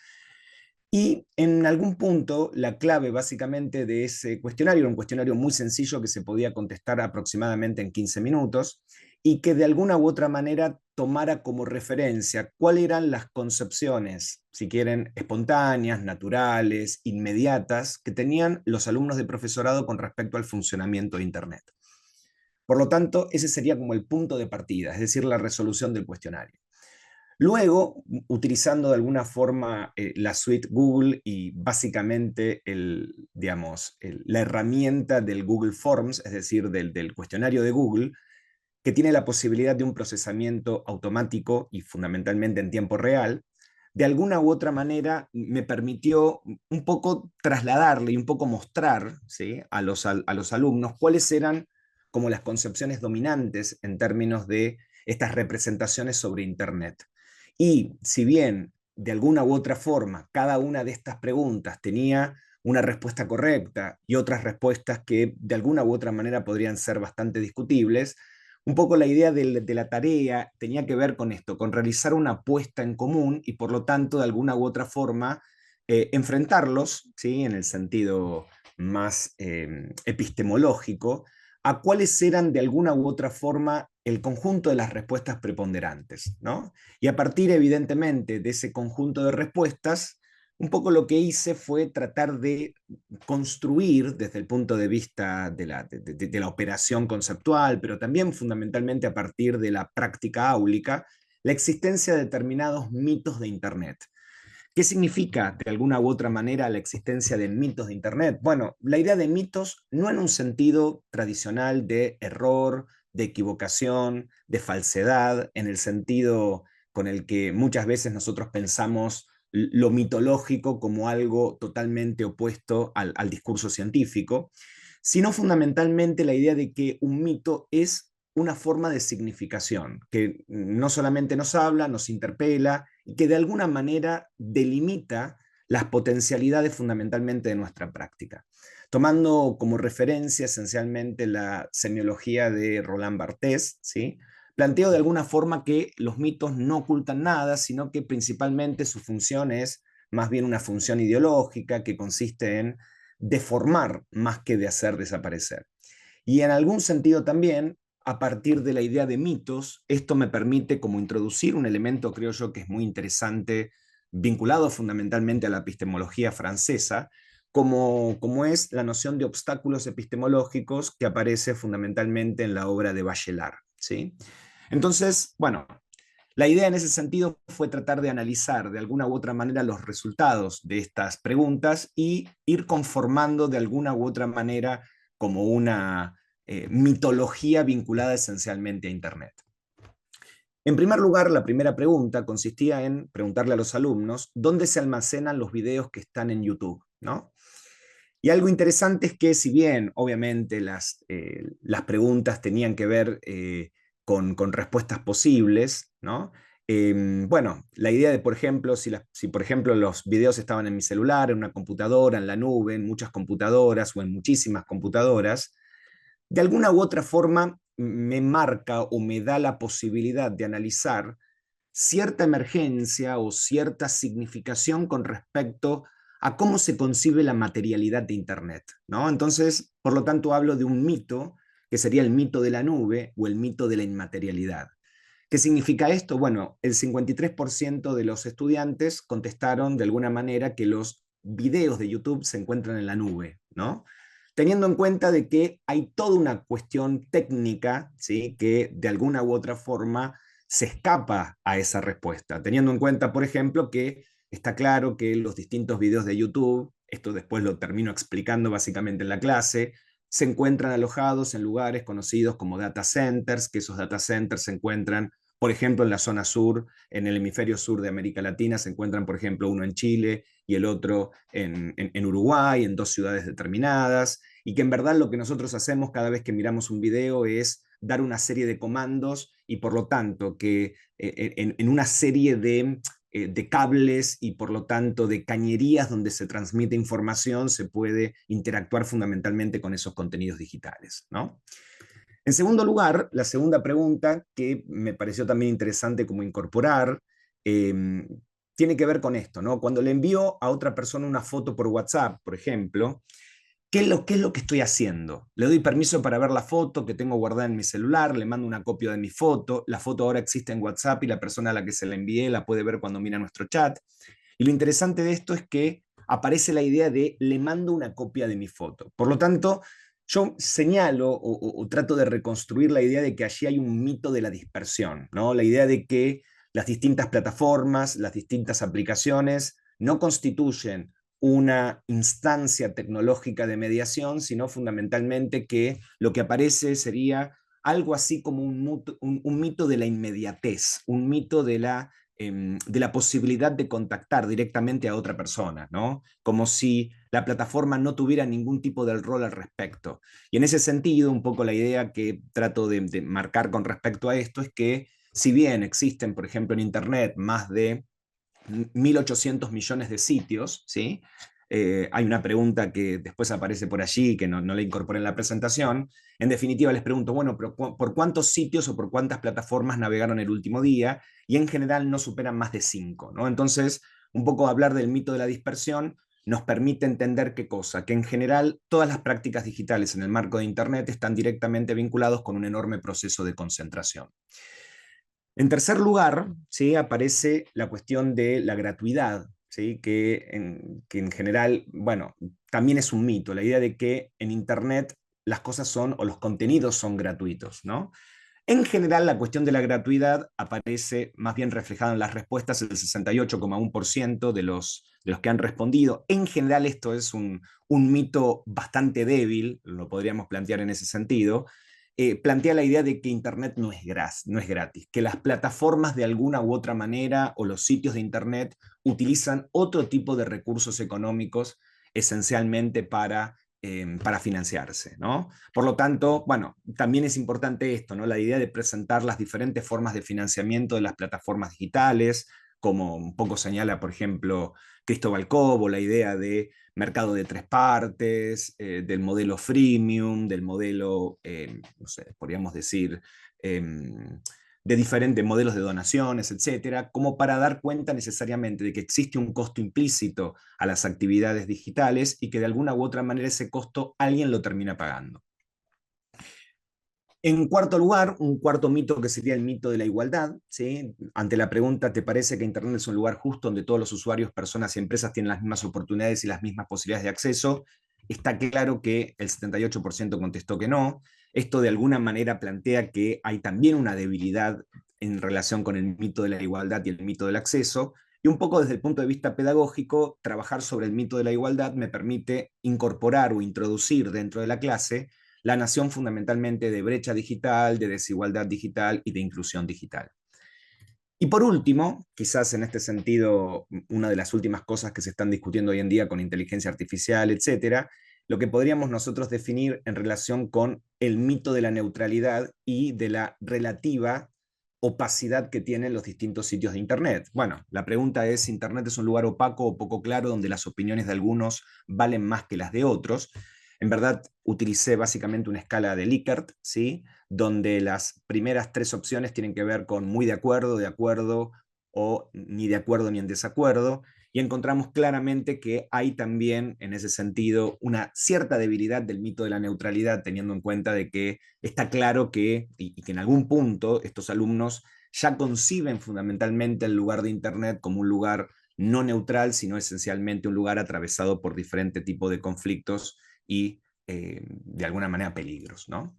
Y en algún punto, la clave básicamente de ese cuestionario era un cuestionario muy sencillo que se podía contestar aproximadamente en 15 minutos y que de alguna u otra manera tomara como referencia cuáles eran las concepciones, si quieren, espontáneas, naturales, inmediatas, que tenían los alumnos de profesorado con respecto al funcionamiento de Internet. Por lo tanto, ese sería como el punto de partida, es decir, la resolución del cuestionario. Luego, utilizando de alguna forma la suite Google y básicamente la herramienta del Google Forms, es decir, del cuestionario de Google, que tiene la posibilidad de un procesamiento automático y fundamentalmente en tiempo real, de alguna u otra manera me permitió un poco trasladarle y un poco mostrar, ¿sí? a los alumnos cuáles eran como las concepciones dominantes en términos de estas representaciones sobre Internet. Y si bien de alguna u otra forma cada una de estas preguntas tenía una respuesta correcta y otras respuestas que de alguna u otra manera podrían ser bastante discutibles, un poco la idea de la tarea tenía que ver con esto, con realizar una apuesta en común y por lo tanto de alguna u otra forma enfrentarlos, ¿sí? En el sentido más epistemológico, a cuáles eran de alguna u otra forma el conjunto de las respuestas preponderantes, ¿no? Y a partir, evidentemente, de ese conjunto de respuestas, un poco lo que hice fue tratar de construir desde el punto de vista de la operación conceptual, pero también fundamentalmente a partir de la práctica áulica, la existencia de determinados mitos de Internet. ¿Qué significa de alguna u otra manera la existencia de mitos de Internet? Bueno, la idea de mitos no en un sentido tradicional de error, de equivocación, de falsedad, en el sentido con el que muchas veces nosotros pensamos lo mitológico como algo totalmente opuesto al discurso científico, sino fundamentalmente la idea de que un mito es una forma de significación, que no solamente nos habla, nos interpela, y que de alguna manera delimita las potencialidades fundamentalmente de nuestra práctica. Tomando como referencia esencialmente la semiología de Roland Barthes, ¿sí? Planteo de alguna forma que los mitos no ocultan nada, sino que principalmente su función es más bien una función ideológica que consiste en deformar más que de hacer desaparecer. Y en algún sentido también, a partir de la idea de mitos, esto me permite como introducir un elemento, creo yo, que es muy interesante, vinculado fundamentalmente a la epistemología francesa, como es la noción de obstáculos epistemológicos que aparece fundamentalmente en la obra de Bachelard, ¿sí? Entonces, bueno, la idea en ese sentido fue tratar de analizar de alguna u otra manera los resultados de estas preguntas y ir conformando de alguna u otra manera como una mitología vinculada esencialmente a Internet. En primer lugar, la primera pregunta consistía en preguntarle a los alumnos dónde se almacenan los videos que están en YouTube, ¿no? Y algo interesante es que si bien obviamente las preguntas tenían que ver con respuestas posibles, ¿no? Bueno, la idea de, por ejemplo, si por ejemplo los videos estaban en mi celular, en una computadora, en la nube, en muchas computadoras o en muchísimas computadoras, de alguna u otra forma me marca o me da la posibilidad de analizar cierta emergencia o cierta significación con respecto a cómo se concibe la materialidad de Internet, ¿no? Entonces, por lo tanto, hablo de un mito, que sería el mito de la nube o el mito de la inmaterialidad. ¿Qué significa esto? Bueno, el 53% de los estudiantes contestaron de alguna manera que los videos de YouTube se encuentran en la nube, ¿no? Teniendo en cuenta de que hay toda una cuestión técnica, ¿sí? Que de alguna u otra forma se escapa a esa respuesta, teniendo en cuenta, por ejemplo, que está claro que los distintos videos de YouTube, esto después lo termino explicando básicamente en la clase, se encuentran alojados en lugares conocidos como data centers, que esos data centers se encuentran, por ejemplo, en la zona sur, en el hemisferio sur de América Latina, se encuentran, por ejemplo, uno en Chile y el otro en Uruguay, en dos ciudades determinadas, y que en verdad lo que nosotros hacemos cada vez que miramos un video es dar una serie de comandos y por lo tanto que en una serie de cables y por lo tanto de cañerías donde se transmite información se puede interactuar fundamentalmente con esos contenidos digitales, ¿no? En segundo lugar, la segunda pregunta que me pareció también interesante como incorporar tiene que ver con esto, ¿no? Cuando le envío a otra persona una foto por WhatsApp, por ejemplo, ¿qué es lo que estoy haciendo? Le doy permiso para ver la foto que tengo guardada en mi celular, le mando una copia de mi foto, la foto ahora existe en WhatsApp y la persona a la que se la envié la puede ver cuando mira nuestro chat. Y lo interesante de esto es que aparece la idea de le mando una copia de mi foto. Por lo tanto, yo señalo o trato de reconstruir la idea de que allí hay un mito de la dispersión, ¿no? La idea de que las distintas plataformas, las distintas aplicaciones no constituyen una instancia tecnológica de mediación, sino fundamentalmente que lo que aparece sería algo así como un mito de la inmediatez, un mito de la posibilidad de contactar directamente a otra persona, ¿no? Como si la plataforma no tuviera ningún tipo de rol al respecto. Y en ese sentido, un poco la idea que trato de marcar con respecto a esto es que si bien existen, por ejemplo, en Internet más de 1.800 millones de sitios, ¿sí? Hay una pregunta que después aparece por allí, que no la incorporé en la presentación. En definitiva, les pregunto, bueno, pero ¿por cuántos sitios o por cuántas plataformas navegaron el último día? Y en general no superan más de 5, ¿no? Entonces, un poco hablar del mito de la dispersión nos permite entender qué cosa, que en general todas las prácticas digitales en el marco de Internet están directamente vinculados con un enorme proceso de concentración. En tercer lugar, ¿sí?, aparece la cuestión de la gratuidad, ¿sí?, que en general, bueno, también es un mito, la idea de que en Internet las cosas son, o los contenidos son gratuitos, ¿no? En general, la cuestión de la gratuidad aparece más bien reflejada en las respuestas del 68,1% de los que han respondido. En general, esto es un mito bastante débil, lo podríamos plantear en ese sentido. Plantea la idea de que Internet no es gratis, que las plataformas de alguna u otra manera o los sitios de Internet utilizan otro tipo de recursos económicos esencialmente para financiarse, ¿no? Por lo tanto, bueno, también es importante esto, ¿no? La idea de presentar las diferentes formas de financiamiento de las plataformas digitales, como un poco señala, por ejemplo, Cristóbal Cobo, la idea de mercado de tres partes, del modelo freemium, del modelo, no sé, podríamos decir, de diferentes modelos de donaciones, etcétera, como para dar cuenta necesariamente de que existe un costo implícito a las actividades digitales y que de alguna u otra manera ese costo alguien lo termina pagando. En cuarto lugar, un cuarto mito que sería el mito de la igualdad, ¿sí? Ante la pregunta, ¿te parece que Internet es un lugar justo donde todos los usuarios, personas y empresas tienen las mismas oportunidades y las mismas posibilidades de acceso? Está claro que el 78% contestó que no. Esto de alguna manera plantea que hay también una debilidad en relación con el mito de la igualdad y el mito del acceso. Y un poco desde el punto de vista pedagógico, trabajar sobre el mito de la igualdad me permite incorporar o introducir dentro de la clase la noción fundamentalmente de brecha digital, de desigualdad digital y de inclusión digital. Y por último, quizás en este sentido, una de las últimas cosas que se están discutiendo hoy en día con inteligencia artificial, etcétera, lo que podríamos nosotros definir en relación con el mito de la neutralidad y de la relativa opacidad que tienen los distintos sitios de Internet. Bueno, la pregunta es, ¿Internet es un lugar opaco o poco claro donde las opiniones de algunos valen más que las de otros? En verdad, utilicé básicamente una escala de Likert, ¿sí?, donde las primeras tres opciones tienen que ver con muy de acuerdo, o ni de acuerdo ni en desacuerdo, y encontramos claramente que hay también, en ese sentido, una cierta debilidad del mito de la neutralidad, teniendo en cuenta de que está claro que, y que en algún punto estos alumnos ya conciben fundamentalmente el lugar de Internet como un lugar no neutral, sino esencialmente un lugar atravesado por diferentes tipos de conflictos y de alguna manera peligros, ¿no?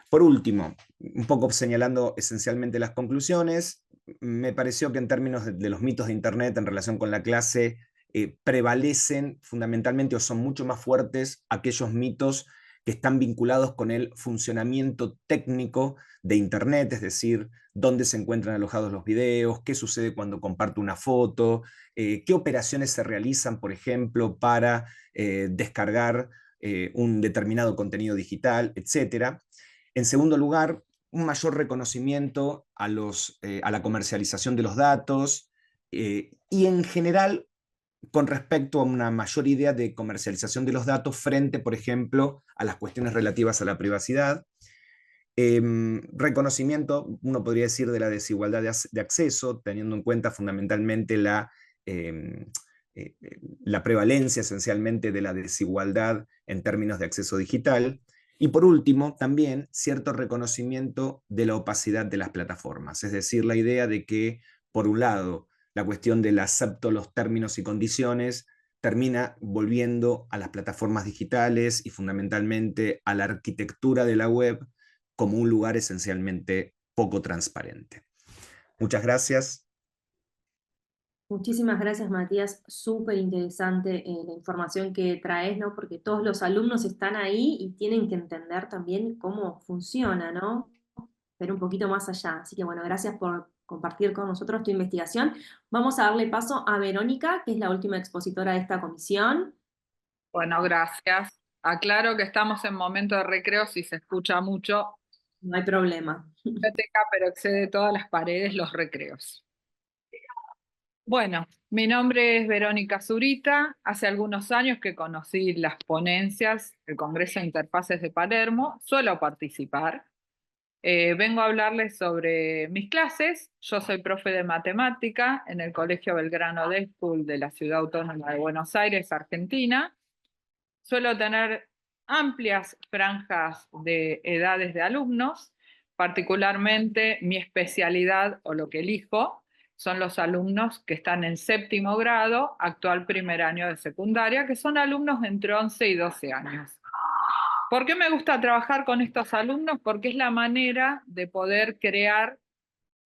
Por último, un poco señalando esencialmente las conclusiones, me pareció que en términos de los mitos de Internet en relación con la clase, prevalecen fundamentalmente o son mucho más fuertes aquellos mitos que están vinculados con el funcionamiento técnico de Internet, es decir, dónde se encuentran alojados los videos, qué sucede cuando comparto una foto, qué operaciones se realizan, por ejemplo, para descargar un determinado contenido digital, etc. En segundo lugar, un mayor reconocimiento a la comercialización de los datos y en general con respecto a una mayor idea de comercialización de los datos frente, por ejemplo, a las cuestiones relativas a la privacidad. Reconocimiento, uno podría decir, de la desigualdad de acceso, teniendo en cuenta fundamentalmente la prevalencia esencialmente de la desigualdad en términos de acceso digital. Y por último, también cierto reconocimiento de la opacidad de las plataformas, es decir, la idea de que, por un lado, la cuestión del acepto los términos y condiciones termina volviendo a las plataformas digitales y fundamentalmente a la arquitectura de la web como un lugar esencialmente poco transparente. Muchas gracias. Muchísimas gracias, Matías. Súper interesante la información que traes, ¿no? Porque todos los alumnos están ahí y tienen que entender también cómo funciona, ¿no? Ver un poquito más allá. Así que bueno, gracias por compartir con nosotros tu investigación. Vamos a darle paso a Verónica, que es la última expositora de esta comisión. Bueno, gracias. Aclaro que estamos en momento de recreo, si se escucha mucho. No hay problema. Biblioteca, pero excede todas las paredes los recreos. Bueno, mi nombre es Verónica Zurita. Hace algunos años que conocí las ponencias del Congreso de Interfaces de Palermo. Suelo participar. Vengo a hablarles sobre mis clases. Yo soy profe de matemática en el Colegio Belgrano de School de la Ciudad Autónoma de Buenos Aires, Argentina. Suelo tener amplias franjas de edades de alumnos, particularmente mi especialidad o lo que elijo son los alumnos que están en 7º grado, actual primer año de secundaria, que son alumnos entre 11 y 12 años. ¿Por qué me gusta trabajar con estos alumnos? Porque es la manera de poder crear,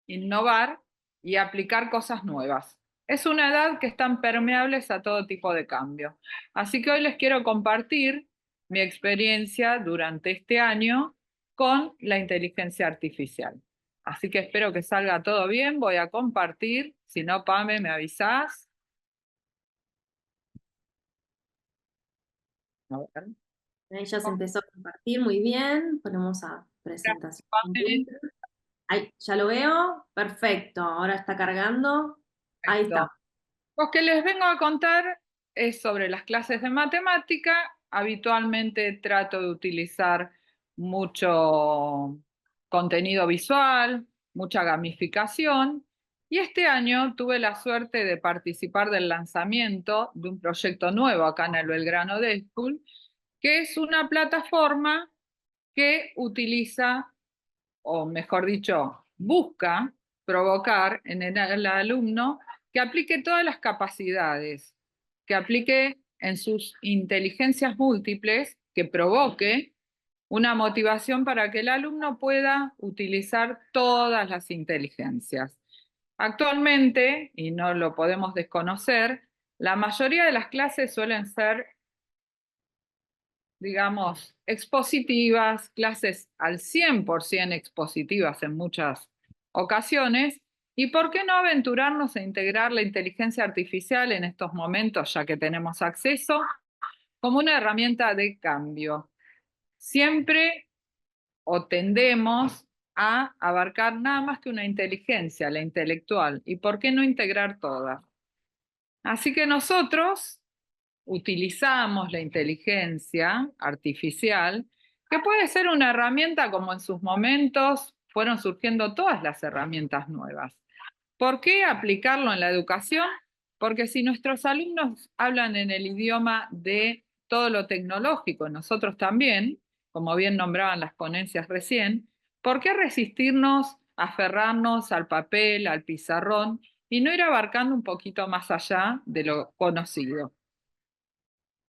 innovar y aplicar cosas nuevas. Es una edad que están permeables a todo tipo de cambio. Así que hoy les quiero compartir mi experiencia durante este año con la inteligencia artificial. Así que espero que salga todo bien. Voy a compartir. Si no, Pame, me avisás. A ver. Ahí ya se empezó a compartir muy bien. Ponemos a presentación Pame. completa. Ahí, ya lo veo. Perfecto. Ahora está cargando. Ahí está. Lo que les vengo a contar es sobre las clases de matemática. Habitualmente trato de utilizar mucho contenido visual, mucha gamificación. Y este año tuve la suerte de participar del lanzamiento de un proyecto nuevo acá en el Belgrano de School, que es una plataforma que utiliza, o mejor dicho, busca provocar en el alumno que aplique todas las capacidades, que aplique en sus inteligencias múltiples, que provoque una motivación para que el alumno pueda utilizar todas las inteligencias. Actualmente, y no lo podemos desconocer, la mayoría de las clases suelen ser, digamos, expositivas, clases al 100% expositivas en muchas ocasiones. ¿Y por qué no aventurarnos a integrar la inteligencia artificial en estos momentos, ya que tenemos acceso, como una herramienta de cambio? Siempre o tendemos a abarcar nada más que una inteligencia, la intelectual. ¿Y por qué no integrar todas? Así que nosotros utilizamos la inteligencia artificial, que puede ser una herramienta como en sus momentos fueron surgiendo todas las herramientas nuevas. ¿Por qué aplicarlo en la educación? Porque si nuestros alumnos hablan en el idioma de todo lo tecnológico, nosotros también, como bien nombraban las ponencias recién, ¿por qué resistirnos, aferrarnos al papel, al pizarrón y no ir abarcando un poquito más allá de lo conocido?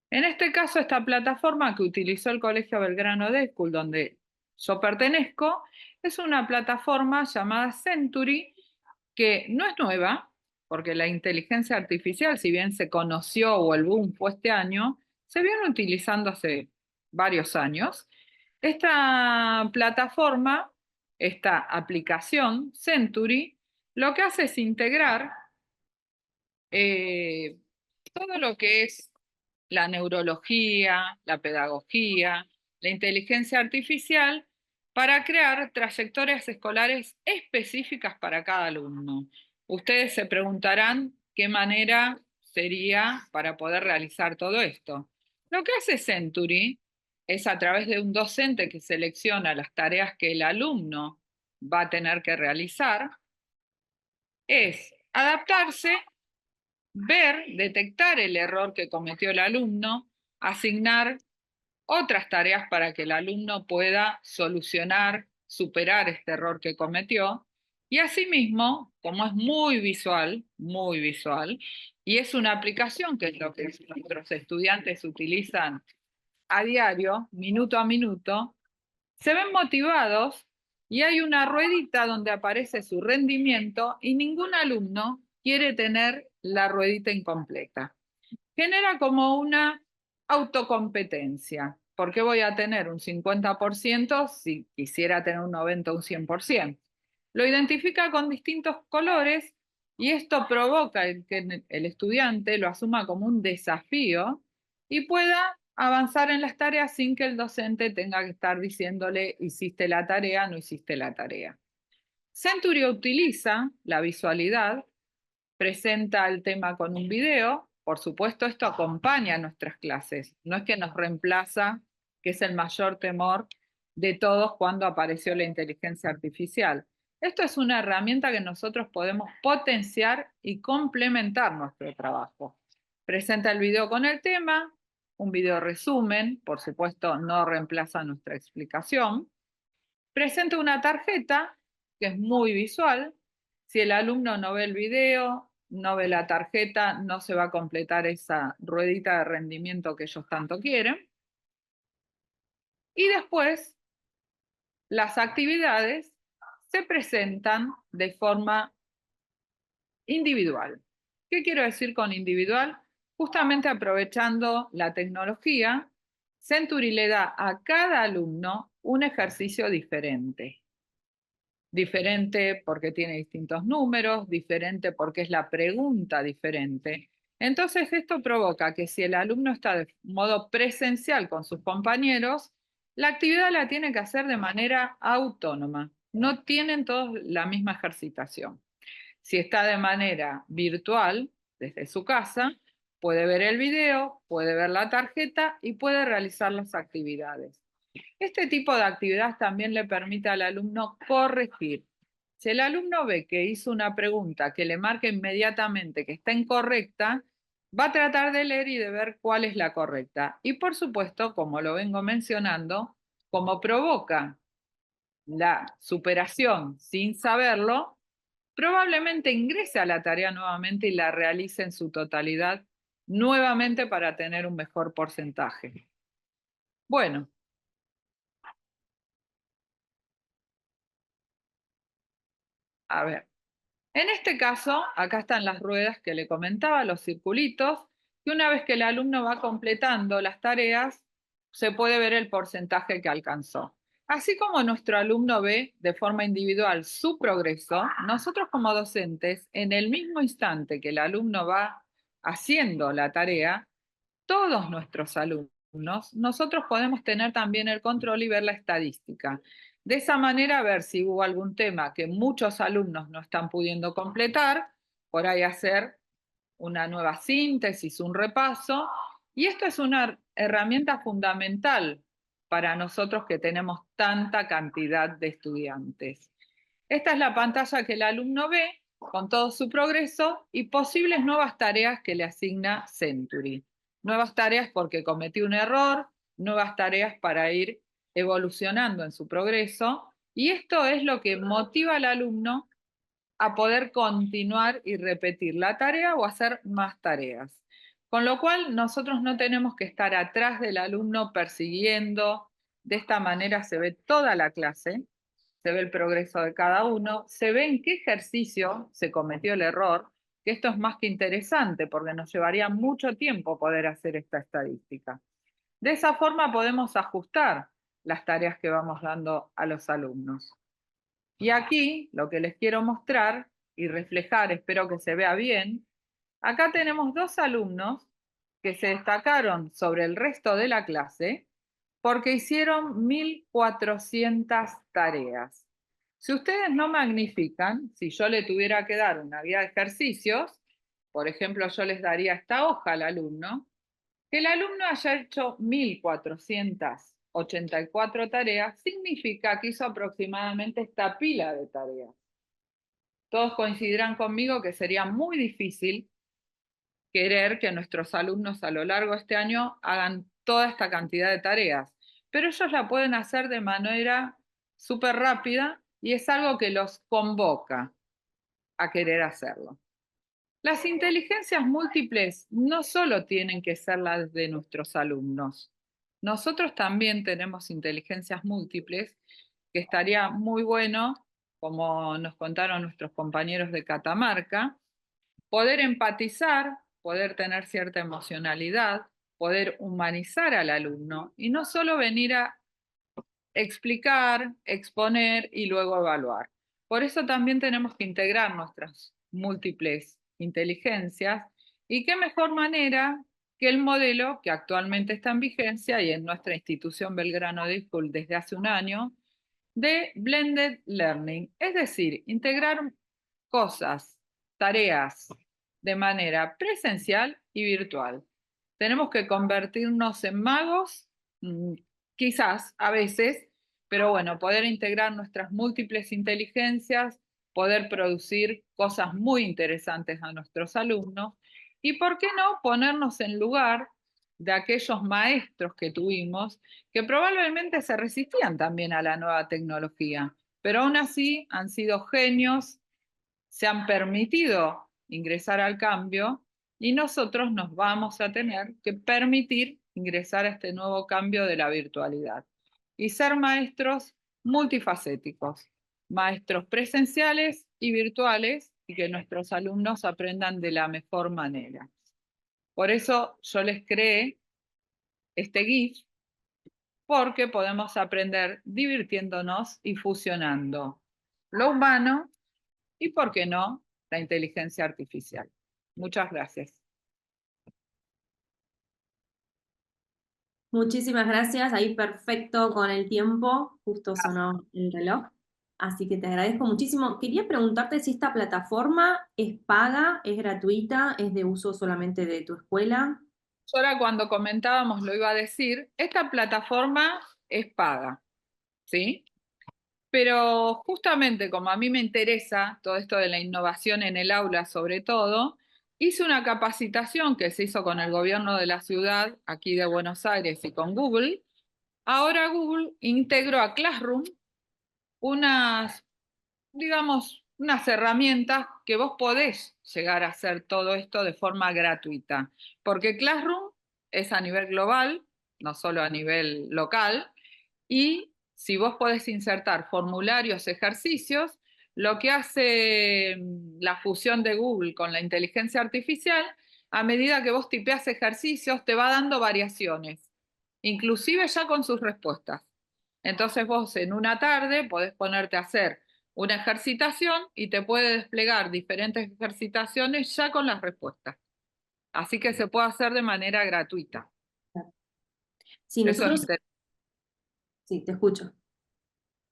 En este caso, esta plataforma que utilizó el Colegio Belgrano de School, donde yo pertenezco, es una plataforma llamada Century, que no es nueva, porque la inteligencia artificial, si bien se conoció o el boom fue este año, se viene utilizando hace varios años. Esta plataforma, esta aplicación Century, lo que hace es integrar todo lo que es la neurología, la pedagogía, la inteligencia artificial, para crear trayectorias escolares específicas para cada alumno. Ustedes se preguntarán qué manera sería para poder realizar todo esto. Lo que hace Century es, a través de un docente que selecciona las tareas que el alumno va a tener que realizar, es adaptarse, ver, detectar el error que cometió el alumno, asignar otras tareas para que el alumno pueda solucionar, superar este error que cometió. Y asimismo, como es muy visual, y es una aplicación que es lo que nuestros estudiantes utilizan a diario, minuto a minuto, se ven motivados y hay una ruedita donde aparece su rendimiento y ningún alumno quiere tener la ruedita incompleta. Genera como una autocompetencia. ¿Por qué voy a tener un 50% si quisiera tener un 90 o un 100%? Lo identifica con distintos colores y esto provoca que el estudiante lo asuma como un desafío y pueda avanzar en las tareas sin que el docente tenga que estar diciéndole hiciste la tarea, no hiciste la tarea. Century utiliza la visualidad, presenta el tema con un video. Por supuesto, esto acompaña a nuestras clases. No es que nos reemplaza, que es el mayor temor de todos cuando apareció la inteligencia artificial. Esto es una herramienta que nosotros podemos potenciar y complementar nuestro trabajo. Presenta el video con el tema, un video resumen, por supuesto no reemplaza nuestra explicación. Presenta una tarjeta que es muy visual. Si el alumno no ve el video, no ve la tarjeta, no se va a completar esa ruedita de rendimiento que ellos tanto quieren. Y después, las actividades se presentan de forma individual. ¿Qué quiero decir con individual? Justamente aprovechando la tecnología, Century le da a cada alumno un ejercicio diferente. Diferente porque tiene distintos números, diferente porque es la pregunta diferente. Entonces esto provoca que si el alumno está de modo presencial con sus compañeros, la actividad la tiene que hacer de manera autónoma. No tienen todos la misma ejercitación. Si está de manera virtual, desde su casa, puede ver el video, puede ver la tarjeta y puede realizar las actividades. Este tipo de actividad también le permite al alumno corregir. Si el alumno ve que hizo una pregunta que le marca inmediatamente que está incorrecta, va a tratar de leer y de ver cuál es la correcta. Y por supuesto, como lo vengo mencionando, como provoca la superación sin saberlo, probablemente ingrese a la tarea nuevamente y la realice en su totalidad nuevamente para tener un mejor porcentaje. Bueno. A ver, en este caso, acá están las ruedas que le comentaba, los circulitos, que una vez que el alumno va completando las tareas, se puede ver el porcentaje que alcanzó. Así como nuestro alumno ve de forma individual su progreso, nosotros como docentes, en el mismo instante que el alumno va haciendo la tarea, todos nuestros alumnos, nosotros podemos tener también el control y ver la estadística. De esa manera, ver si hubo algún tema que muchos alumnos no están pudiendo completar, por ahí hacer una nueva síntesis, un repaso. Y esto es una herramienta fundamental para nosotros que tenemos tanta cantidad de estudiantes. Esta es la pantalla que el alumno ve con todo su progreso y posibles nuevas tareas que le asigna Century. Nuevas tareas porque cometió un error, nuevas tareas para ir evolucionando en su progreso, y esto es lo que motiva al alumno a poder continuar y repetir la tarea o hacer más tareas. Con lo cual, nosotros no tenemos que estar atrás del alumno persiguiendo. De esta manera se ve toda la clase, se ve el progreso de cada uno, se ve en qué ejercicio se cometió el error, que esto es más que interesante porque nos llevaría mucho tiempo poder hacer esta estadística. De esa forma podemos ajustar las tareas que vamos dando a los alumnos. Y aquí lo que les quiero mostrar y reflejar, espero que se vea bien, acá tenemos dos alumnos que se destacaron sobre el resto de la clase porque hicieron 1400 tareas. Si ustedes no magnifican, si yo le tuviera que dar una guía de ejercicios, por ejemplo, yo les daría esta hoja al alumno, que el alumno haya hecho 1484 tareas significa que hizo aproximadamente esta pila de tareas. Todos coincidirán conmigo que sería muy difícil querer que nuestros alumnos a lo largo de este año hagan toda esta cantidad de tareas, pero ellos la pueden hacer de manera súper rápida y es algo que los convoca a querer hacerlo. Las inteligencias múltiples no solo tienen que ser las de nuestros alumnos. Nosotros también tenemos inteligencias múltiples, que estaría muy bueno, como nos contaron nuestros compañeros de Catamarca, poder empatizar, poder tener cierta emocionalidad, poder humanizar al alumno y no solo venir a explicar, exponer y luego evaluar. Por eso también tenemos que integrar nuestras múltiples inteligencias y qué mejor manera que el modelo que actualmente está en vigencia y en nuestra institución Belgrano Day School desde hace un año de Blended Learning, es decir, integrar cosas, tareas de manera presencial y virtual. Tenemos que convertirnos en magos, quizás a veces, pero bueno, poder integrar nuestras múltiples inteligencias, poder producir cosas muy interesantes a nuestros alumnos, y por qué no ponernos en lugar de aquellos maestros que tuvimos que probablemente se resistían también a la nueva tecnología, pero aún así han sido genios, se han permitido ingresar al cambio y nosotros nos vamos a tener que permitir ingresar a este nuevo cambio de la virtualidad y ser maestros multifacéticos, maestros presenciales y virtuales, y que nuestros alumnos aprendan de la mejor manera. Por eso yo les creé este GIF, porque podemos aprender divirtiéndonos y fusionando lo humano y, ¿por qué no?, la inteligencia artificial. Muchas gracias. Muchísimas gracias, ahí perfecto con el tiempo, justo sonó el reloj, así que te agradezco muchísimo. Quería preguntarte si esta plataforma es paga, es gratuita, es de uso solamente de tu escuela. Yo ahora cuando comentábamos lo iba a decir, esta plataforma es paga, ¿sí? Pero justamente como a mí me interesa todo esto de la innovación en el aula sobre todo, hice una capacitación que se hizo con el gobierno de la ciudad, aquí de Buenos Aires, y con Google. Ahora Google integró a Classroom unas, digamos, unas herramientas que vos podés llegar a hacer todo esto de forma gratuita, porque Classroom es a nivel global, no solo a nivel local, y si vos podés insertar formularios, ejercicios, lo que hace la fusión de Google con la inteligencia artificial, a medida que vos tipeás ejercicios, te va dando variaciones, inclusive ya con sus respuestas. Entonces vos en una tarde podés ponerte a hacer una ejercitación y te puede desplegar diferentes ejercitaciones ya con las respuestas. Así que se puede hacer de manera gratuita. Si Eso nosotros... Sí, te escucho.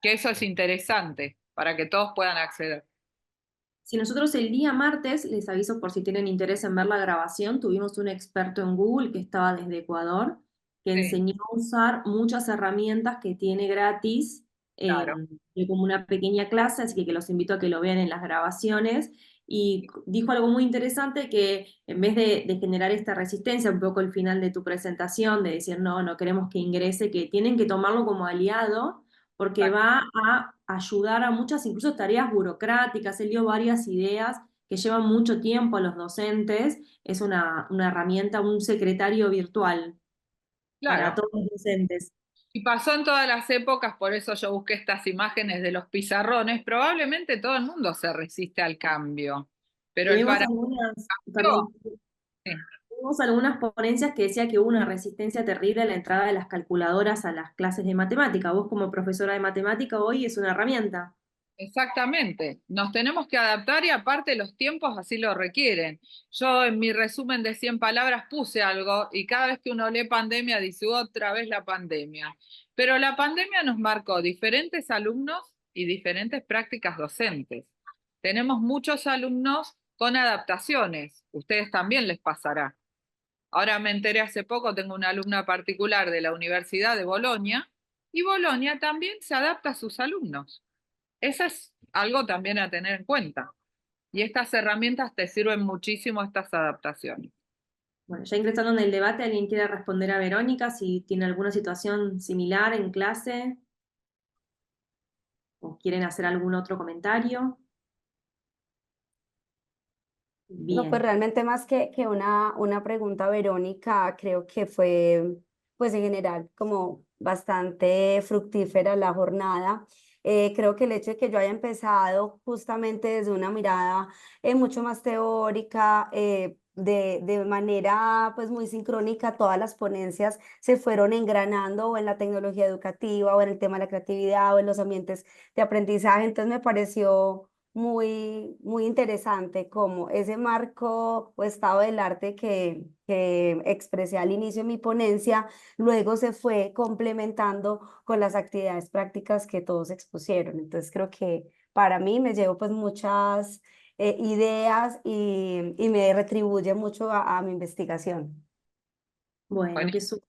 Que eso es interesante para que todos puedan acceder. Si nosotros el día martes, les aviso por si tienen interés en ver la grabación, tuvimos un experto en Google que estaba desde Ecuador, que Sí. enseñó a usar muchas herramientas que tiene gratis, Claro. como una pequeña clase, así que los invito a que lo vean en las grabaciones. Y dijo algo muy interesante, que en vez de generar esta resistencia, un poco al final de tu presentación, de decir, no, no queremos que ingrese, que tienen que tomarlo como aliado, porque va a ayudar a muchas, incluso tareas burocráticas. Él dio varias ideas que llevan mucho tiempo a los docentes. Es una herramienta, un secretario virtual para Claro. todos los docentes. Y pasó en todas las épocas, por eso yo busqué estas imágenes de los pizarrones. Probablemente todo el mundo se resiste al cambio, pero el Tuvimos paradigma algunas, cambió. perdón, Sí. tuvimos algunas ponencias que decía que hubo una resistencia terrible a la entrada de las calculadoras a las clases de matemática. Vos como profesora de matemática hoy es una herramienta. Exactamente, nos tenemos que adaptar y aparte los tiempos así lo requieren. Yo en mi resumen de 100 palabras puse algo y cada vez que uno lee pandemia dice otra vez la pandemia. Pero la pandemia nos marcó diferentes alumnos y diferentes prácticas docentes. Tenemos muchos alumnos con adaptaciones, ustedes también les pasará. Ahora me enteré hace poco, tengo una alumna particular de la Universidad de Bolonia y Bolonia también se adapta a sus alumnos. Eso es algo también a tener en cuenta. Y estas herramientas te sirven muchísimo estas adaptaciones. Bueno, ya ingresando en el debate, ¿alguien quiere responder a Verónica si tiene alguna situación similar en clase? ¿O quieren hacer algún otro comentario? No, pues Bien. realmente más que una pregunta, Verónica, creo que fue, pues en general, como bastante fructífera la jornada. Creo que el hecho de que yo haya empezado justamente desde una mirada mucho más teórica, de manera pues muy sincrónica, todas las ponencias se fueron engranando o en la tecnología educativa o en el tema de la creatividad o en los ambientes de aprendizaje. Entonces me pareció muy interesante como ese marco o estado del arte que expresé al inicio de mi ponencia, luego se fue complementando con las actividades prácticas que todos expusieron. Entonces creo que para mí me llevo pues muchas ideas y me retribuye mucho a mi investigación. Bueno, Bueno, que su...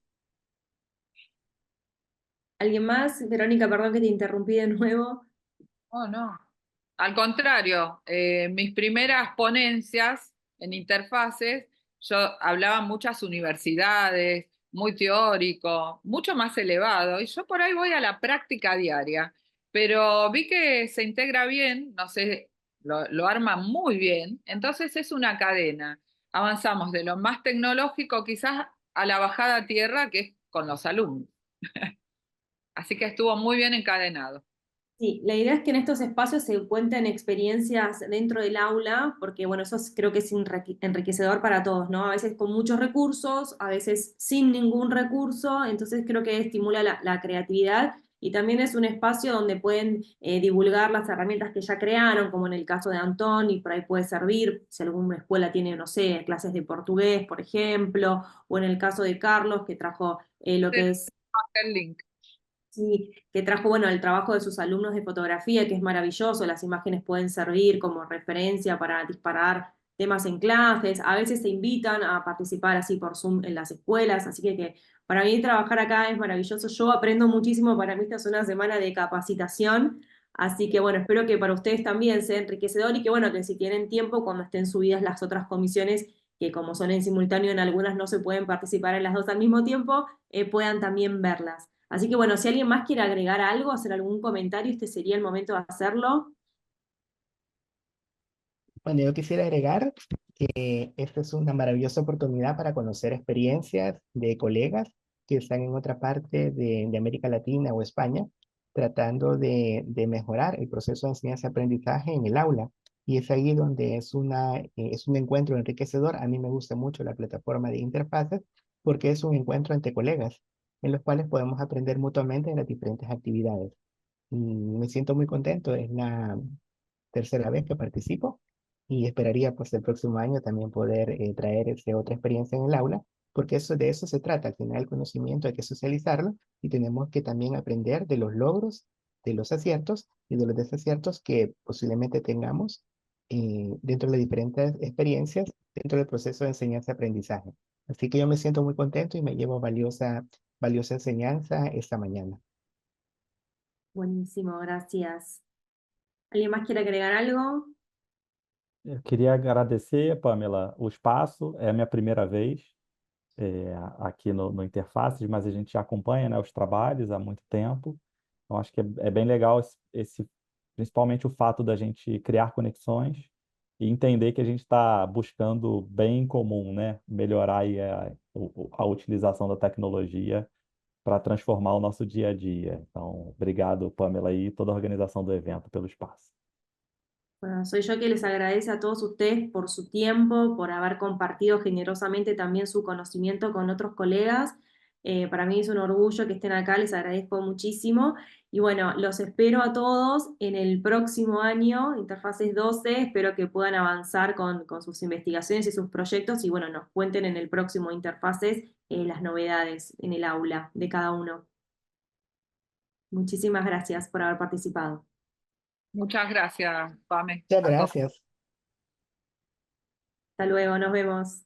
¿Alguien más? Verónica, perdón que te interrumpí de nuevo. Oh, no. Al contrario, mis primeras ponencias en interfaces, yo hablaba en muchas universidades, muy teórico, mucho más elevado, y yo por ahí voy a la práctica diaria, pero vi que se integra bien, no sé, lo arma muy bien, entonces es una cadena. Avanzamos de lo más tecnológico quizás a la bajada a tierra, que es con los alumnos. Así que estuvo muy bien encadenado. Sí, la idea es que en estos espacios se cuenten experiencias dentro del aula, porque bueno, creo que es enriquecedor para todos, ¿no? A veces con muchos recursos, a veces sin ningún recurso, entonces creo que estimula la creatividad y también es un espacio donde pueden divulgar las herramientas que ya crearon, como en el caso de Antón, y por ahí puede servir si alguna escuela tiene, no sé, clases de portugués, por ejemplo, o en el caso de Carlos, que trajo lo que es... El link. Sí, que trajo, bueno, el trabajo de sus alumnos de fotografía, que es maravilloso, las imágenes pueden servir como referencia para disparar temas en clases, a veces se invitan a participar así por Zoom en las escuelas, así que para mí trabajar acá es maravilloso, yo aprendo muchísimo, para mí esta es una semana de capacitación, así que bueno, espero que para ustedes también sea enriquecedor y que bueno, que si tienen tiempo cuando estén subidas las otras comisiones, que como son en simultáneo en algunas no se pueden participar en las dos al mismo tiempo, puedan también verlas. Así que bueno, si alguien más quiere agregar algo, hacer algún comentario, este sería el momento de hacerlo. Bueno, yo quisiera agregar que esta es una maravillosa oportunidad para conocer experiencias de colegas que están en otra parte de América Latina o España, tratando de mejorar el proceso de enseñanza-aprendizaje en el aula. Y es ahí donde es un encuentro enriquecedor. A mí me gusta mucho la plataforma de interfaces porque es un encuentro entre colegas en los cuales podemos aprender mutuamente en las diferentes actividades. Y me siento muy contento. Es la tercera vez que participo y esperaría pues el próximo año también poder traer otra experiencia en el aula, porque de eso se trata. Al final el conocimiento hay que socializarlo y tenemos que también aprender de los logros, de los aciertos y de los desaciertos que posiblemente tengamos dentro de las diferentes experiencias dentro del proceso de enseñanza-aprendizaje. Así que yo me siento muy contento y me llevo valiosa enseñanza esta mañana. Buenísimo, gracias. ¿Alguien más quiere agregar algo? Eu queria agradecer, Pamela, o espaço. É a minha primeira vez aqui no Interfaces, mas a gente já acompanha, né, os trabalhos há muito tempo. Então, acho que é bem legal principalmente o fato da gente criar conexões e entender que a gente está buscando bem em comum, né? Melhorar aí a utilização da tecnologia para transformar o nosso dia a dia. Então, obrigado, Pamela, e toda a organização do evento pelo espaço. Bueno, soy yo que les agradece a todos ustedes por su tiempo, por haber compartido generosamente también su conocimiento con otros colegas. Para mí es un orgullo que estén acá, les agradezco muchísimo. Y bueno, los espero a todos en el próximo año, Interfaces 12. Espero que puedan avanzar con sus investigaciones y sus proyectos y bueno, nos cuenten en el próximo Interfaces las novedades en el aula de cada uno. Muchísimas gracias por haber participado. Muchas gracias, Pame. Muchas gracias. Hasta luego, nos vemos.